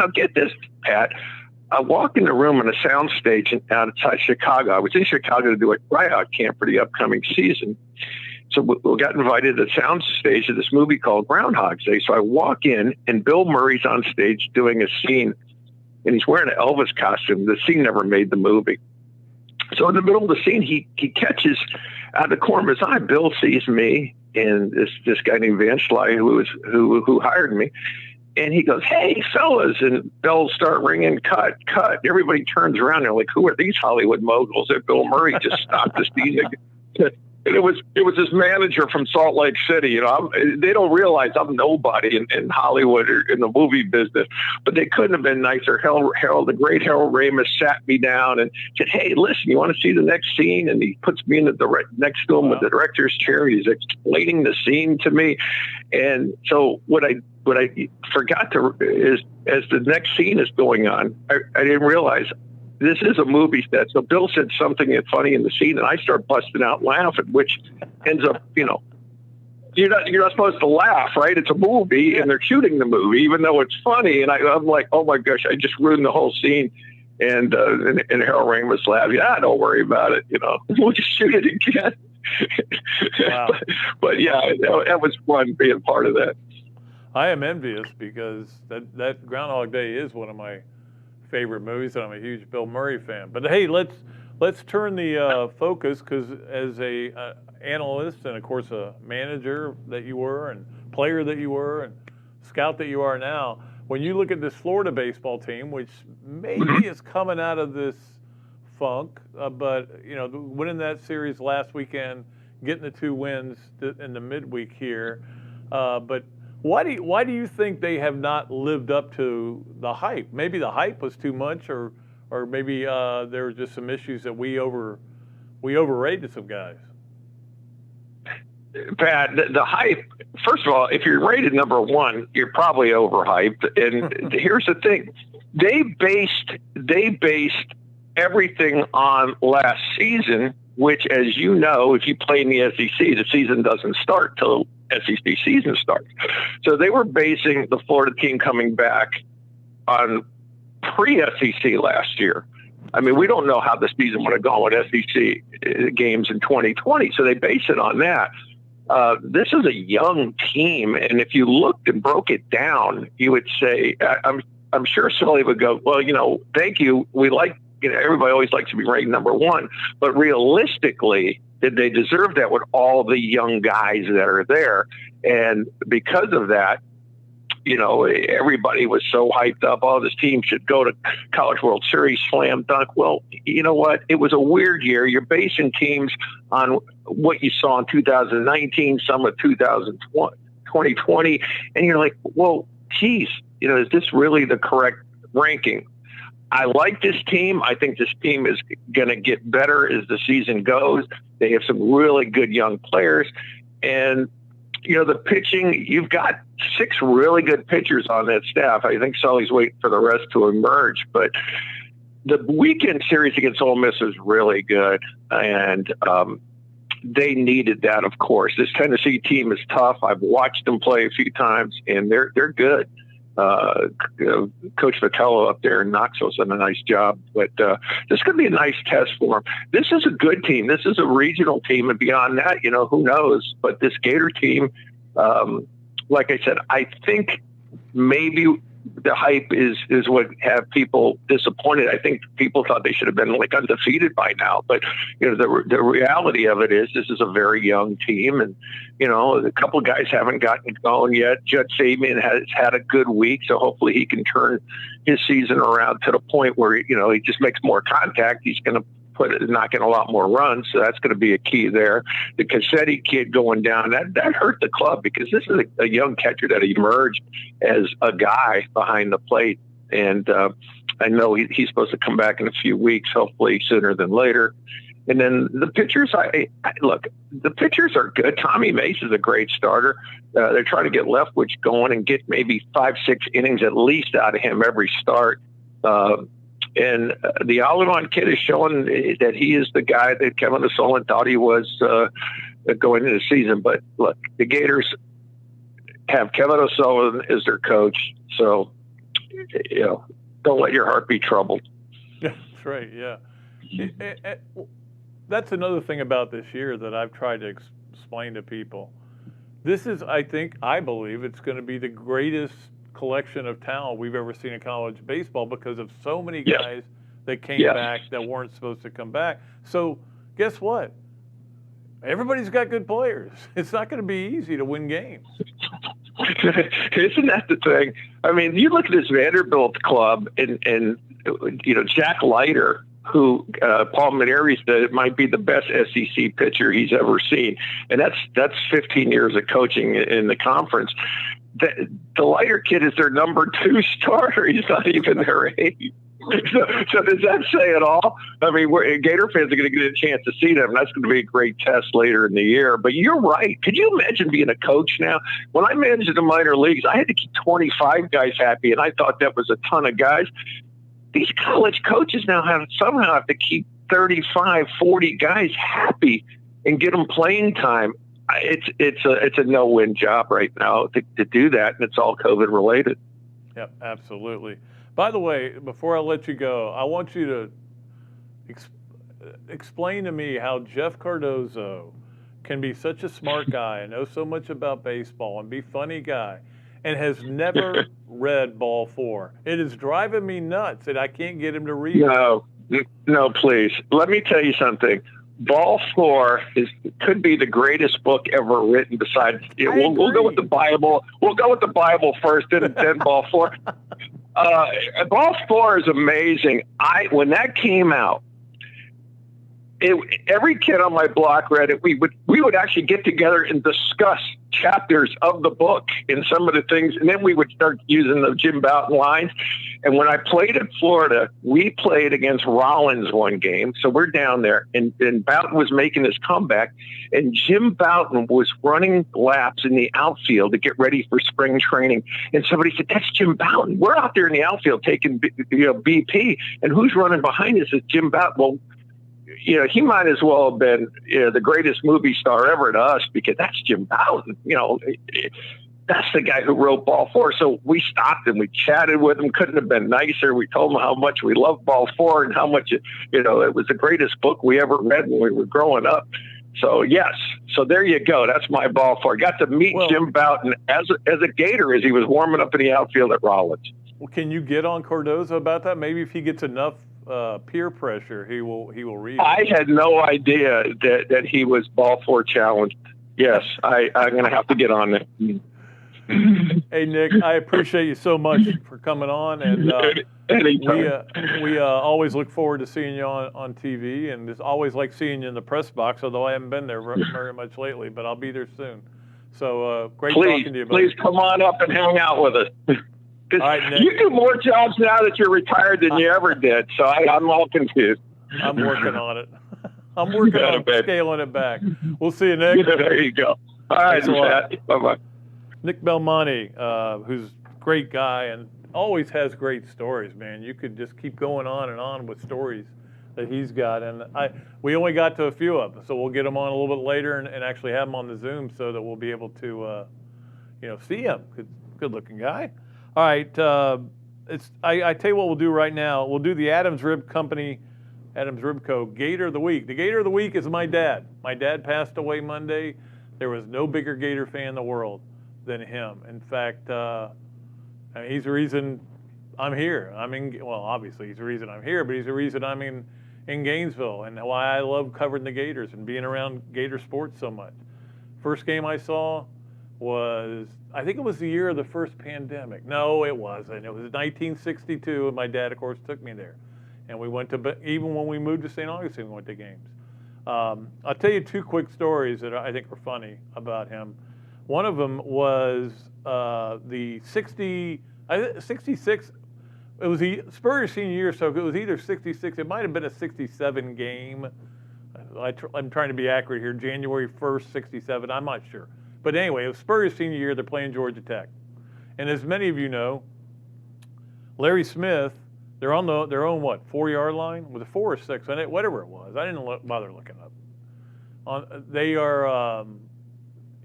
get this, Pat. I walked in the room in a soundstage outside Chicago. I was in Chicago to do a tryout camp for the upcoming season. So we got invited to the soundstage of this movie called Groundhog's Day. So I walk in, and Bill Murray's on stage doing a scene, and he's wearing an Elvis costume. The scene never made the movie. So in the middle of the scene, he catches out of the corner of his eye, Bill sees me and this guy named Van Schley who hired me. And he goes, hey, fellas, and bells start ringing, cut. Everybody turns around. They're like, who are these Hollywood moguls? And Bill Murray just stopped the scene And it was this manager from Salt Lake City. You know, they don't realize I'm nobody in Hollywood or in the movie business, but they couldn't have been nicer. Harold, the great Harold Ramis, sat me down and said, "Hey, listen, you want to see the next scene?" And he puts me in next to him with the director's chair. He's explaining the scene to me, and so what I forgot to is, as the next scene is going on, I didn't realize this is a movie set. So Bill said something funny in the scene, and I start busting out laughing, which ends up, you know, you're not supposed to laugh, right? It's a movie, and they're shooting the movie, even though it's funny. And I'm like, oh my gosh, I just ruined the whole scene. And Harold Ramis laughed. Yeah, don't worry about it. You know, we'll just shoot it again. Wow. but yeah, that was fun being part of that. I am envious because that Groundhog Day is one of my favorite movies, and I'm a huge Bill Murray fan. But hey, let's turn the focus, because as a analyst and of course a manager that you were, and player that you were, and scout that you are now, when you look at this Florida baseball team, which maybe is coming out of this funk, but you know, winning that series last weekend, getting the 2 wins in the midweek here, but why do you think they have not lived up to the hype? Maybe the hype was too much, or maybe there were just some issues that we overrated some guys. Pat, the hype. First of all, if you're rated number 1, you're probably overhyped. And here's the thing: they based everything on last season, which, as you know, if you play in the SEC, the season doesn't start till SEC season starts. So they were basing the Florida team coming back on pre-SEC last year. I mean, we don't know how the season would have gone with SEC games in 2020, so they base it on that. This is a young team, and if you looked and broke it down, you would say, I'm sure Sully would go, well, you know, thank you. We like, you know, everybody always likes to be ranked number 1, but realistically, did they deserve that with all the young guys that are there? And because of that, you know, everybody was so hyped up. Oh, this team should go to College World Series, slam dunk. Well, you know what? It was a weird year. You're basing teams on what you saw in 2019, some of 2020, and you're like, well, geez, you know, is this really the correct ranking? I like this team. I think this team is going to get better as the season goes. They have some really good young players. And, you know, the pitching, you've got 6 really good pitchers on that staff. I think Sully's waiting for the rest to emerge. But the weekend series against Ole Miss is really good. And they needed that, of course. This Tennessee team is tough. I've watched them play a few times, and they're good. Coach Vitello up there in Knoxville's done a nice job, but this could be a nice test for him. This is a good team. This is a regional team, and beyond that, you know, who knows? But this Gator team, like I said, I think maybe the hype is what have people disappointed. I think people thought they should have been like undefeated by now, but you know, the reality of it is this is a very young team, and you know, a couple of guys haven't gotten it going yet. Judd Sabian has had a good week, so hopefully he can turn his season around to the point where, you know, he just makes more contact. He's going to knock in a lot more runs, so that's going to be a key there. The Cassetti kid going down, that hurt the club, because this is a young catcher that emerged as a guy behind the plate, and I know he's supposed to come back in a few weeks, hopefully sooner than later. And then the pitchers, look, the pitchers are good. Tommy Mace is a great starter. They're trying to get Leftwich going and get maybe 5-6 innings at least out of him every start. And the Alonso kid is showing that he is the guy that Kevin O'Sullivan thought he was going into the season. But look, the Gators have Kevin O'Sullivan as their coach, so you know, don't let your heart be troubled. That's right. Yeah, that's another thing about this year that I've tried to explain to people. This is, I believe, it's going to be the greatest collection of talent we've ever seen in college baseball, because of so many guys that came back that weren't supposed to come back. So guess what? Everybody's got good players. It's not going to be easy to win games. Isn't that the thing? I mean, you look at this Vanderbilt club, and you know, Jack Leiter Paul Maneri said it might be the best SEC pitcher he's ever seen, and that's 15 years of coaching in the conference. The Leiter kid is their number 2 starter. He's not even their 8. So does that say it all? I mean, Gator fans are going to get a chance to see them. That's going to be a great test later in the year. But you're right. Could you imagine being a coach now? When I managed the minor leagues, I had to keep 25 guys happy, and I thought that was a ton of guys. These college coaches now somehow have to keep 35, 40 guys happy and get them playing time. It's a no-win job right now to do that, and it's all COVID related. Yep, absolutely. By the way, before I let you go, I want you to explain to me how Jeff Cardozo can be such a smart guy and know so much about baseball and be a funny guy and has never read Ball 4. It is driving me nuts that I can't get him to read it. No, please. Let me tell you something. Ball 4 could be the greatest book ever written. Besides, we'll go with the Bible. We'll go with the Bible first, then Ball 4. Ball 4 is amazing. When that came out, every kid on my block read it. We would actually get together and discuss chapters of the book and some of the things, and then we would start using the Jim Bouton lines. And when I played in Florida, we played against Rollins one game. So we're down there, and Bouton was making his comeback, and Jim Bouton was running laps in the outfield to get ready for spring training. And somebody said, "That's Jim Bouton. We're out there in the outfield taking BP, and who's running behind us is Jim Bouton." Well, he might as well have been the greatest movie star ever to us, because that's Jim Bouton. That's the guy who wrote Ball 4. So we stopped and we chatted with him. Couldn't have been nicer. We told him how much we loved Ball 4 and how much, it was the greatest book we ever read when we were growing up. So, yes. So there you go. That's my Ball 4. Got to meet Jim Bouton as a Gator as he was warming up in the outfield at Rollins. Well, can you get on Cardozo about that? Maybe if he gets enough peer pressure, he will read it. I had no idea that he was Ball 4 challenged. Yes, I'm going to have to get on it. Hey, Nick, I appreciate you so much for coming on, and we always look forward to seeing you on TV, and it's always like seeing you in the press box, although I haven't been there very much lately, but I'll be there soon. So great talking to you, buddy. Please come on up and hang out with us. All right, Nick. You do more jobs now that you're retired than you ever did, so I'm all confused. I'm working on it. I'm working on scaling it back. We'll see you, Nick. There you go. All right, bye-bye. Nick Belmonte, who's a great guy and always has great stories, man. You could just keep going on and on with stories that he's got. And we only got to a few of them, so we'll get them on a little bit later and actually have them on the Zoom so that we'll be able to, see him. Good-looking guy. All right. I tell you what we'll do right now. We'll do the Adams Rib Co. Gator of the Week. The Gator of the Week is my dad. My dad passed away Monday. There was no bigger Gator fan in the world than him. In fact, he's the reason I'm here. Obviously he's the reason I'm here, but he's the reason I'm in Gainesville and why I love covering the Gators and being around Gator sports so much. First game I saw was, I think it was the year of the first pandemic. No, it wasn't. It was 1962, and my dad, of course, took me there. And we went to, even when we moved to St. Augustine, we went to games. I'll tell you 2 quick stories that I think are funny about him. One of them was the 66, it was the Spurrier senior year, so it was either 66, it might have been a 67 game. I'm trying to be accurate here, January 1st, 67, I'm not sure. But anyway, it was Spurrier senior year, they're playing Georgia Tech. And as many of you know, Larry Smith, they're on their own, 4-yard line? Was it 4 or 6? Whatever it was. I didn't bother looking up.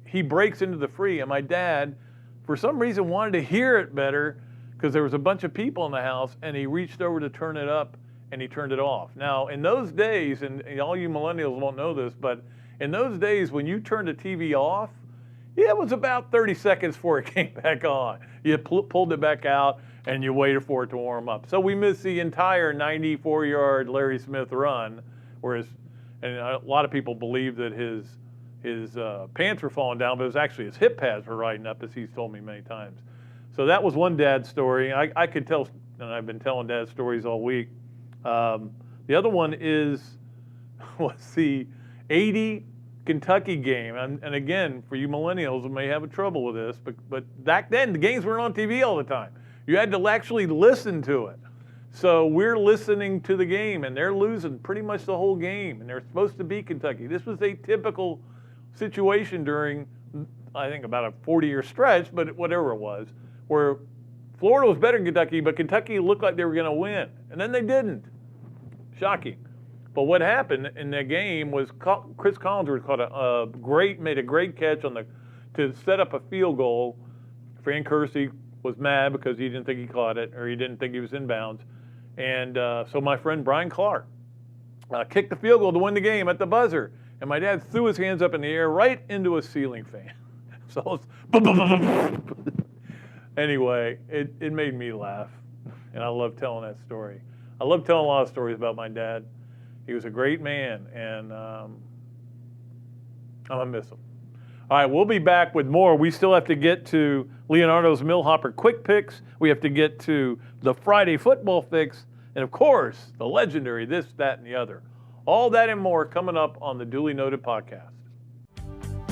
He breaks into the free, and my dad, for some reason, wanted to hear it better because there was a bunch of people in the house, and he reached over to turn it up, and he turned it off. Now, in those days, and all you millennials won't know this, but in those days when you turned the TV off, it was about 30 seconds before it came back on. You pulled it back out, and you waited for it to warm up. So we missed the entire 94-yard Larry Smith run, and a lot of people believe that his pants were falling down, but it was actually his hip pads were riding up, as he's told me many times. So that was one dad story. I could tell, and I've been telling dad stories all week. The The other one was the 80 Kentucky game. And again, for you millennials who may have trouble with this, but back then the games weren't on TV all the time. You had to actually listen to it. So we're listening to the game, and they're losing pretty much the whole game, and they're supposed to beat Kentucky. This was a typical situation during, I think, about a 40-year stretch, but whatever it was, where Florida was better than Kentucky, but Kentucky looked like they were going to win, and then they didn't. Shocking. But what happened in the game was Chris Collinsworth made a great catch to set up a field goal. Fran Kersey was mad because he didn't think he caught it, or he didn't think he was inbounds. And so my friend Brian Clark kicked the field goal to win the game at the buzzer. And my dad threw his hands up in the air right into a ceiling fan. So anyway, it made me laugh. And I love telling that story. I love telling a lot of stories about my dad. He was a great man, and I'm going to miss him. All right, we'll be back with more. We still have to get to Leonardo's Millhopper Quick Picks. We have to get to the Friday Football Fix. And, of course, the legendary this, that, and the other. All that and more coming up on the Duly Noted podcast.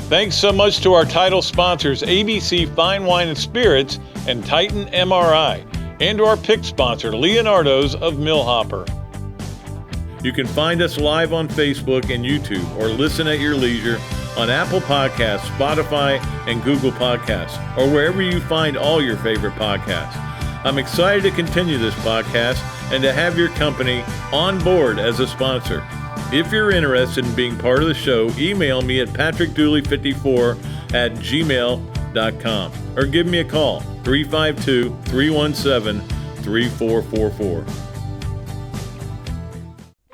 Thanks so much to our title sponsors, ABC Fine Wine and Spirits and Titan MRI, and to our pick sponsor, Leonardo's of Millhopper. You can find us live on Facebook and YouTube, or listen at your leisure on Apple Podcasts, Spotify, and Google Podcasts, or wherever you find all your favorite podcasts. I'm excited to continue this podcast and to have your company on board as a sponsor. If you're interested in being part of the show, email me at patrickdooley54@gmail.com or give me a call, 352-317-3444.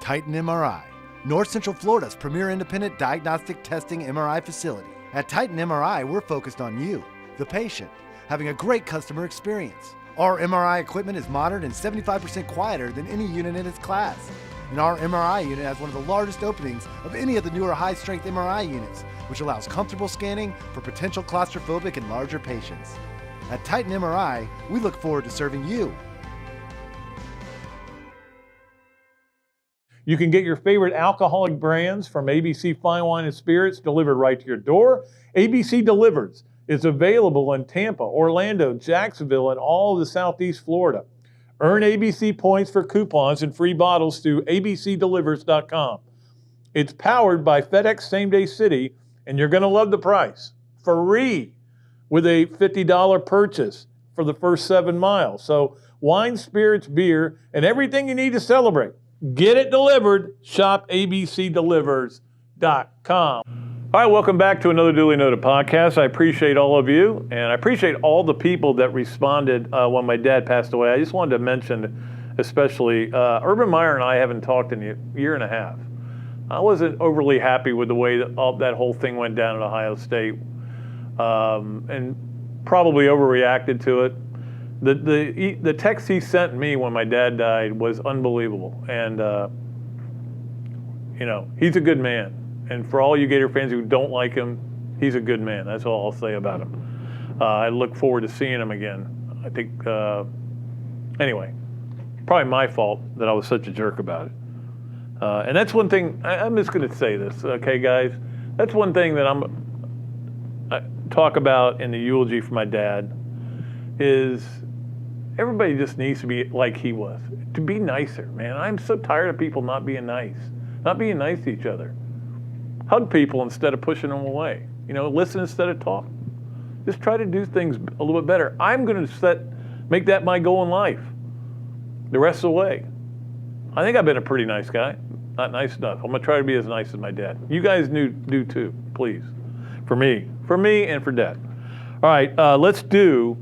Titan MRI, North Central Florida's premier independent diagnostic testing MRI facility. At Titan MRI, we're focused on you, the patient, having a great customer experience. Our MRI equipment is modern and 75% quieter than any unit in its class. And our MRI unit has one of the largest openings of any of the newer high-strength MRI units, which allows comfortable scanning for potential claustrophobic and larger patients. At Titan MRI, we look forward to serving you. You can get your favorite alcoholic brands from ABC Fine Wine and Spirits delivered right to your door. ABC Delivers is available in Tampa, Orlando, Jacksonville, and all of the Southeast Florida. Earn ABC points for coupons and free bottles through abcdelivers.com. It's powered by FedEx Same Day City, and you're going to love the price. Free with a $50 purchase for the first 7 miles. So wine, spirits, beer, and everything you need to celebrate. Get it delivered. Shop abcdelivers.com. All right, welcome back to another Duly Noted podcast. I appreciate all of you, and I appreciate all the people that responded when my dad passed away. I just wanted to mention, especially, Urban Meyer and I haven't talked in a year and a half. I wasn't overly happy with the way that that whole thing went down at Ohio State, and probably overreacted to it. The text he sent me when my dad died was unbelievable, and he's a good man. And for all you Gator fans who don't like him, he's a good man. That's all I'll say about him. I look forward to seeing him again. I think, anyway, probably my fault that I was such a jerk about it. And that's one thing, I'm just going to say this, okay, guys? That's one thing that I talk about in the eulogy for my dad is everybody just needs to be like he was, to be nicer, man. I'm so tired of people not being nice to each other. Hug people instead of pushing them away. Listen instead of talk. Just try to do things a little bit better. I'm going to make that my goal in life the rest of the way. I think I've been a pretty nice guy. Not nice enough. I'm going to try to be as nice as my dad. You guys do too, please. For me and for Dad. All right, let's do,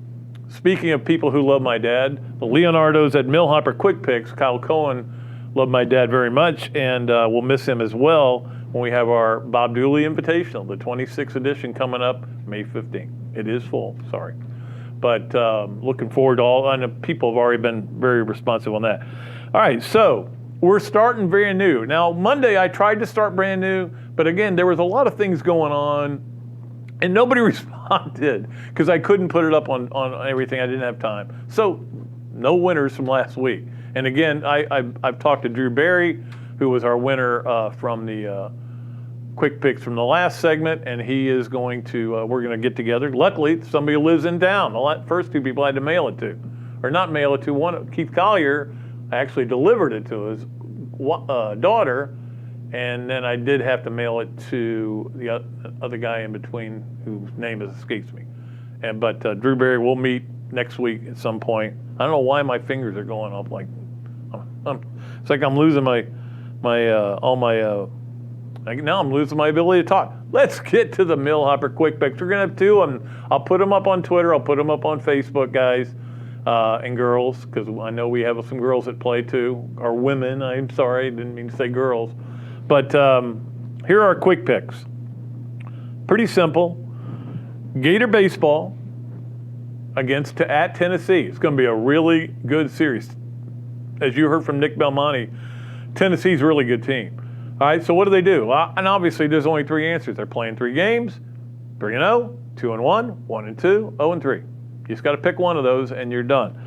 speaking of people who love my dad, the Leonardo's at Millhopper Quick Picks. Kyle Cohen loved my dad very much, and we'll miss him as well when we have our Bob Dooley Invitational, the 26th edition coming up May 15th. It is full, sorry. But looking forward to all, and people have already been very responsive on that. All right, so we're starting very new. Now, Monday I tried to start brand new, but again, there was a lot of things going on, and nobody responded because I couldn't put it up on everything. I didn't have time. So no winners from last week. And again, I've talked to Drew Barry, who was our winner from the quick picks from the last segment, and he is going to, we're going to get together. Luckily, somebody lives in town. The first two people I had to mail it to, or not mail it to. One, Keith Collier, I actually delivered it to his daughter, and then I did have to mail it to the other guy in between, whose name escapes me. But Drew Barry will meet next week at some point. I don't know why my fingers are going up like, it's like I'm losing now I'm losing my ability to talk. Let's get to the Millhopper quick picks. We're gonna have two, and I'll put them up on Twitter. I'll put them up on Facebook, guys and girls, because I know we have some girls that play too, or women. I'm sorry, didn't mean to say girls. But here are our quick picks. Pretty simple. Gator baseball at Tennessee. It's going to be a really good series. As you heard from Nick Belmonte, Tennessee's a really good team. All right, so what do? Well, and obviously there's only three answers. They're playing 3 games, 3-0, 2-1, 1-2, 0-3. You just got to pick one of those and you're done.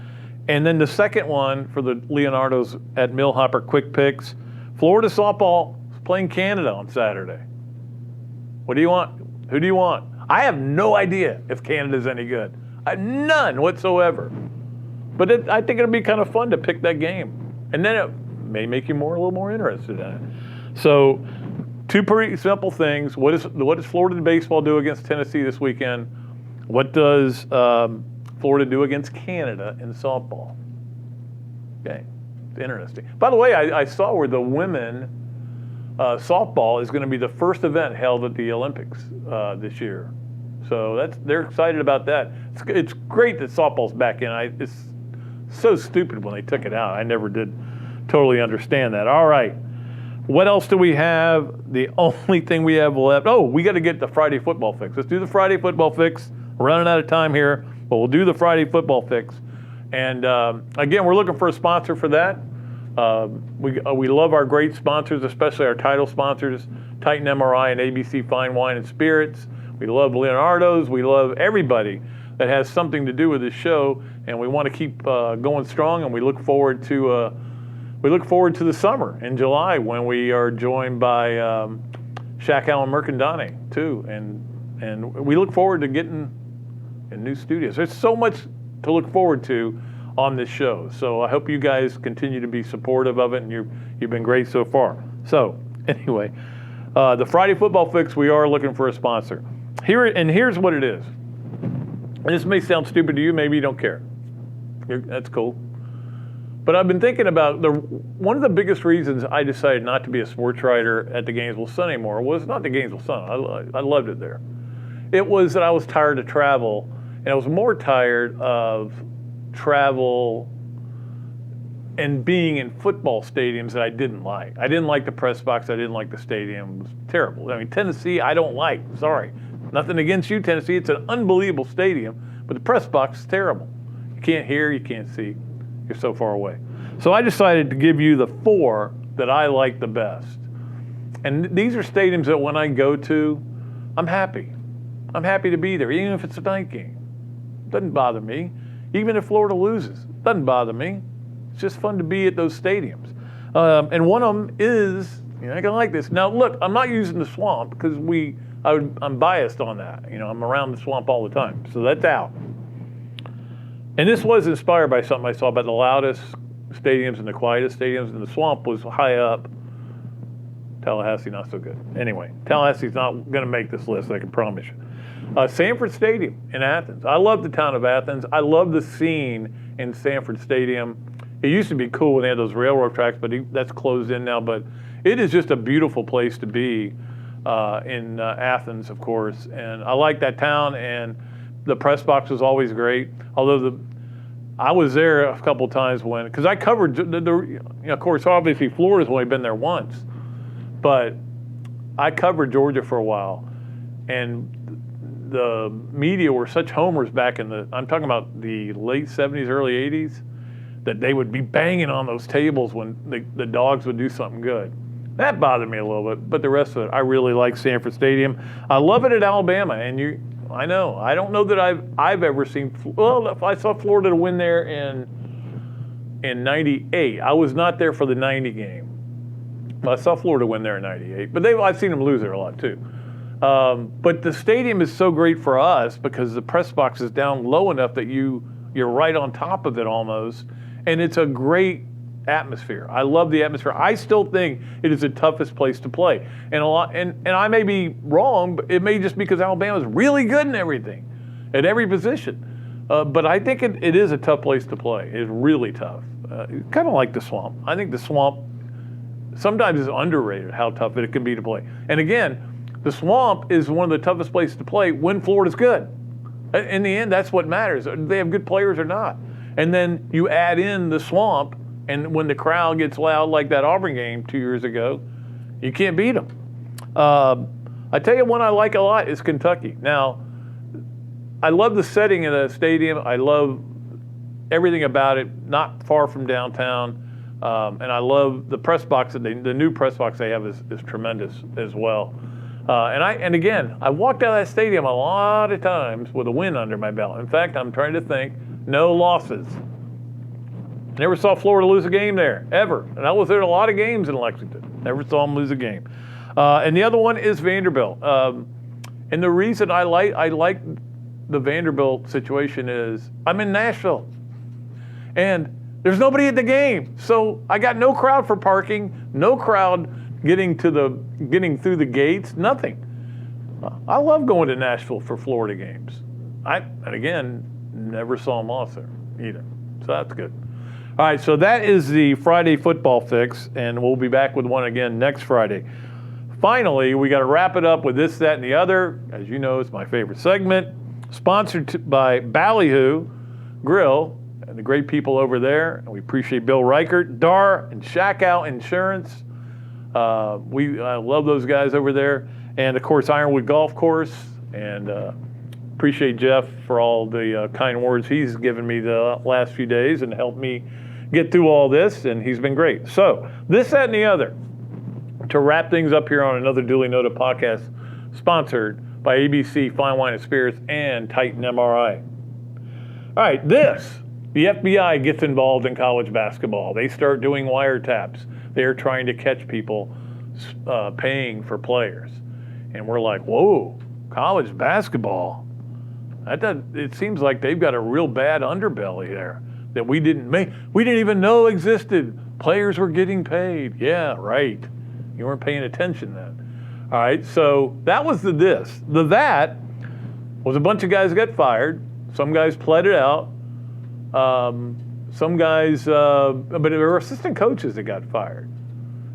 And then the second one for the Leonardos at Millhopper quick picks, Florida softball is playing Canada on Saturday. What do you want? Who do you want? I have no idea if Canada's any good. None whatsoever. But I think it'll be kind of fun to pick that game. And then it may make you a little more interested in it. So, two pretty simple things. What does Florida baseball do against Tennessee this weekend? What does Florida do against Canada in softball? Okay, it's interesting. By the way, I saw where the women softball is going to be the first event held at the Olympics this year. So they're excited about that. It's great that softball's back in. It's so stupid when they took it out. I never did totally understand that. All right. What else do we have? The only thing we have left. Oh, we got to get the Friday football fix. Let's do the Friday football fix. We're running out of time here, but we'll do the Friday football fix. And again, we're looking for a sponsor for that. We love our great sponsors, especially our title sponsors, Titan MRI and ABC Fine Wine and Spirits. We love Leonardo's. We love everybody that has something to do with this show, and we want to keep going strong. And we look forward to the summer in July when we are joined by Shaq Allen Mercandane too, and we look forward to getting in new studios. There's so much to look forward to on this show. So I hope you guys continue to be supportive of it, and you've been great so far. So anyway, the Friday football fix, we are looking for a sponsor. Here's what it is. And this may sound stupid to you, maybe you don't care. That's cool. But I've been thinking about one of the biggest reasons I decided not to be a sports writer at the Gainesville Sun anymore was not the Gainesville Sun. I loved it there. It was that I was tired of travel, and I was more tired of travel and being in football stadiums that I didn't like. I didn't like the press box. I didn't like the stadium. It was terrible. I mean, Tennessee, I don't like. Sorry. Nothing against you, Tennessee. It's an unbelievable stadium, but the press box is terrible. You can't hear, you can't see. You're so far away. So I decided to give you the 4 that I like the best. And these are stadiums that when I go to, I'm happy. I'm happy to be there, even if it's a night game. Doesn't bother me. Even if Florida loses, doesn't bother me. It's just fun to be at those stadiums. And one of them is, you're not gonna like this. Now look, I'm not using the Swamp because I'm biased on that. I'm around the Swamp all the time, so that's out. And this was inspired by something I saw about the loudest stadiums and the quietest stadiums, and the Swamp was high up. Tallahassee, not so good. Anyway, Tallahassee's not going to make this list, I can promise you. Sanford Stadium in Athens. I love the town of Athens. I love the scene in Sanford Stadium. It used to be cool when they had those railroad tracks, but that's closed in now. But it is just a beautiful place to be in Athens, of course. And I like that town, and the press box was always great. Although I was there a couple times because I covered of course, obviously Florida's only been there once, but I covered Georgia for a while, and the media were such homers back I'm talking about the late 70s, early 80s, that they would be banging on those tables when the Dogs would do something good. That bothered me a little bit, but the rest of it, I really like Sanford Stadium. I love it at Alabama, and I know. I don't know that I've ever seen. Well, I saw Florida win there in in 98. I was not there for the 90 game. I saw Florida win there in 98, but I've seen them lose there a lot too. But the stadium is so great for us because the press box is down low enough that you're right on top of it almost, and it's a great atmosphere. I love the atmosphere. I still think it is the toughest place to play, and I may be wrong, but it may just be because Alabama's really good in everything, at every position. But I think it is a tough place to play. It's really tough. Kind of like the Swamp. I think the Swamp sometimes is underrated how tough it can be to play. And again, the Swamp is one of the toughest places to play when Florida's good. In the end, that's what matters. Do they have good players or not? And then you add in the Swamp, and when the crowd gets loud like that Auburn game 2 years ago, you can't beat them. I tell you one I like a lot is Kentucky. Now, I love the setting of the stadium. I love everything about it, not far from downtown. And I love the press box, the new press box they have is tremendous as well. And again, I walked out of that stadium a lot of times with a win under my belt. In fact, I'm trying to think, no losses. Never saw Florida lose a game there, ever. And I was there at a lot of games in Lexington. Never saw them lose a game. And the other one is Vanderbilt. And the reason I like the Vanderbilt situation is I'm in Nashville. And there's nobody at the game. So I got no crowd for parking, no crowd getting through the gates, nothing. I love going to Nashville for Florida games. And again, never saw them lost there either. So that's good. All right, so that is the Friday football fix, and we'll be back with one again next Friday. Finally, we got to wrap it up with this, that, and the other. As you know, it's my favorite segment. Sponsored by Ballyhoo Grill and the great people over there. And we appreciate Bill Reichert, Dar, and Shackout Insurance. I love those guys over there. And, of course, Ironwood Golf Course. And appreciate Jeff for all the kind words he's given me the last few days and helped me get through all this, and he's been great. So, this, that, and the other, to wrap things up here on another Duly Noted podcast, sponsored by ABC Fine Wine and Spirits and Titan MRI. All right, the FBI gets involved in college basketball. They start doing wiretaps. They're trying to catch people paying for players. And we're like, whoa, college basketball? It seems like they've got a real bad underbelly there that we didn't even know existed. Players were getting paid. Yeah, right. You weren't paying attention then. All right, so that was the this. The that was a bunch of guys got fired. Some guys pled it out. Some guys, but there were assistant coaches that got fired.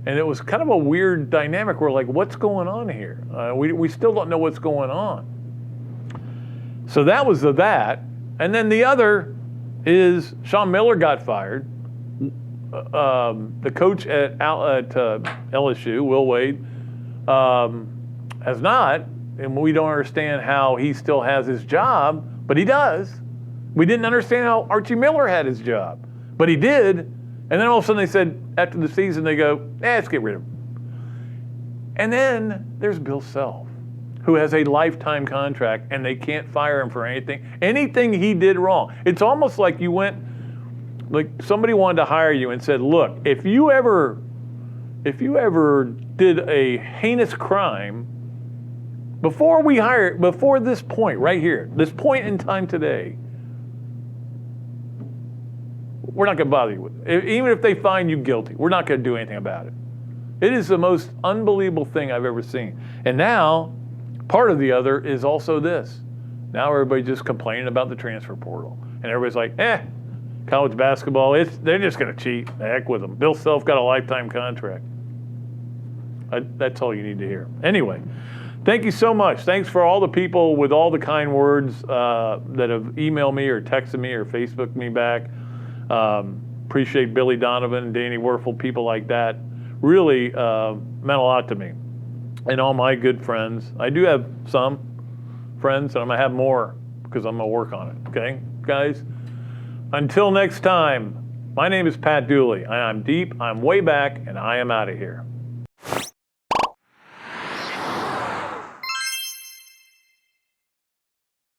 And it was kind of a weird dynamic. We're like, what's going on here? We still don't know what's going on. So that was the that. And then the other is Sean Miller got fired. The coach at LSU, Will Wade, has not. And we don't understand how he still has his job, but he does. We didn't understand how Archie Miller had his job, but he did. And then all of a sudden they said, after the season, they go, let's get rid of him. And then there's Bill Self, who has a lifetime contract, and they can't fire him for anything he did wrong. It's almost like somebody wanted to hire you and said, look, if you ever did a heinous crime, before this point right here, this point in time today, we're not going to bother you with it. Even if they find you guilty, we're not going to do anything about it. It is the most unbelievable thing I've ever seen. And now, part of the other is also this. Now everybody's just complaining about the transfer portal. And everybody's like, college basketball, they're just going to cheat. The heck with them. Bill Self got a lifetime contract. That's all you need to hear. Anyway, thank you so much. Thanks for all the people with all the kind words that have emailed me or texted me or Facebooked me back. Appreciate Billy Donovan, Danny Werfel, people like that. Really meant a lot to me. And all my good friends. I do have some friends, and I'm going to have more because I'm going to work on it. Okay, guys? Until next time, my name is Pat Dooley. I am deep, I'm way back, and I am out of here.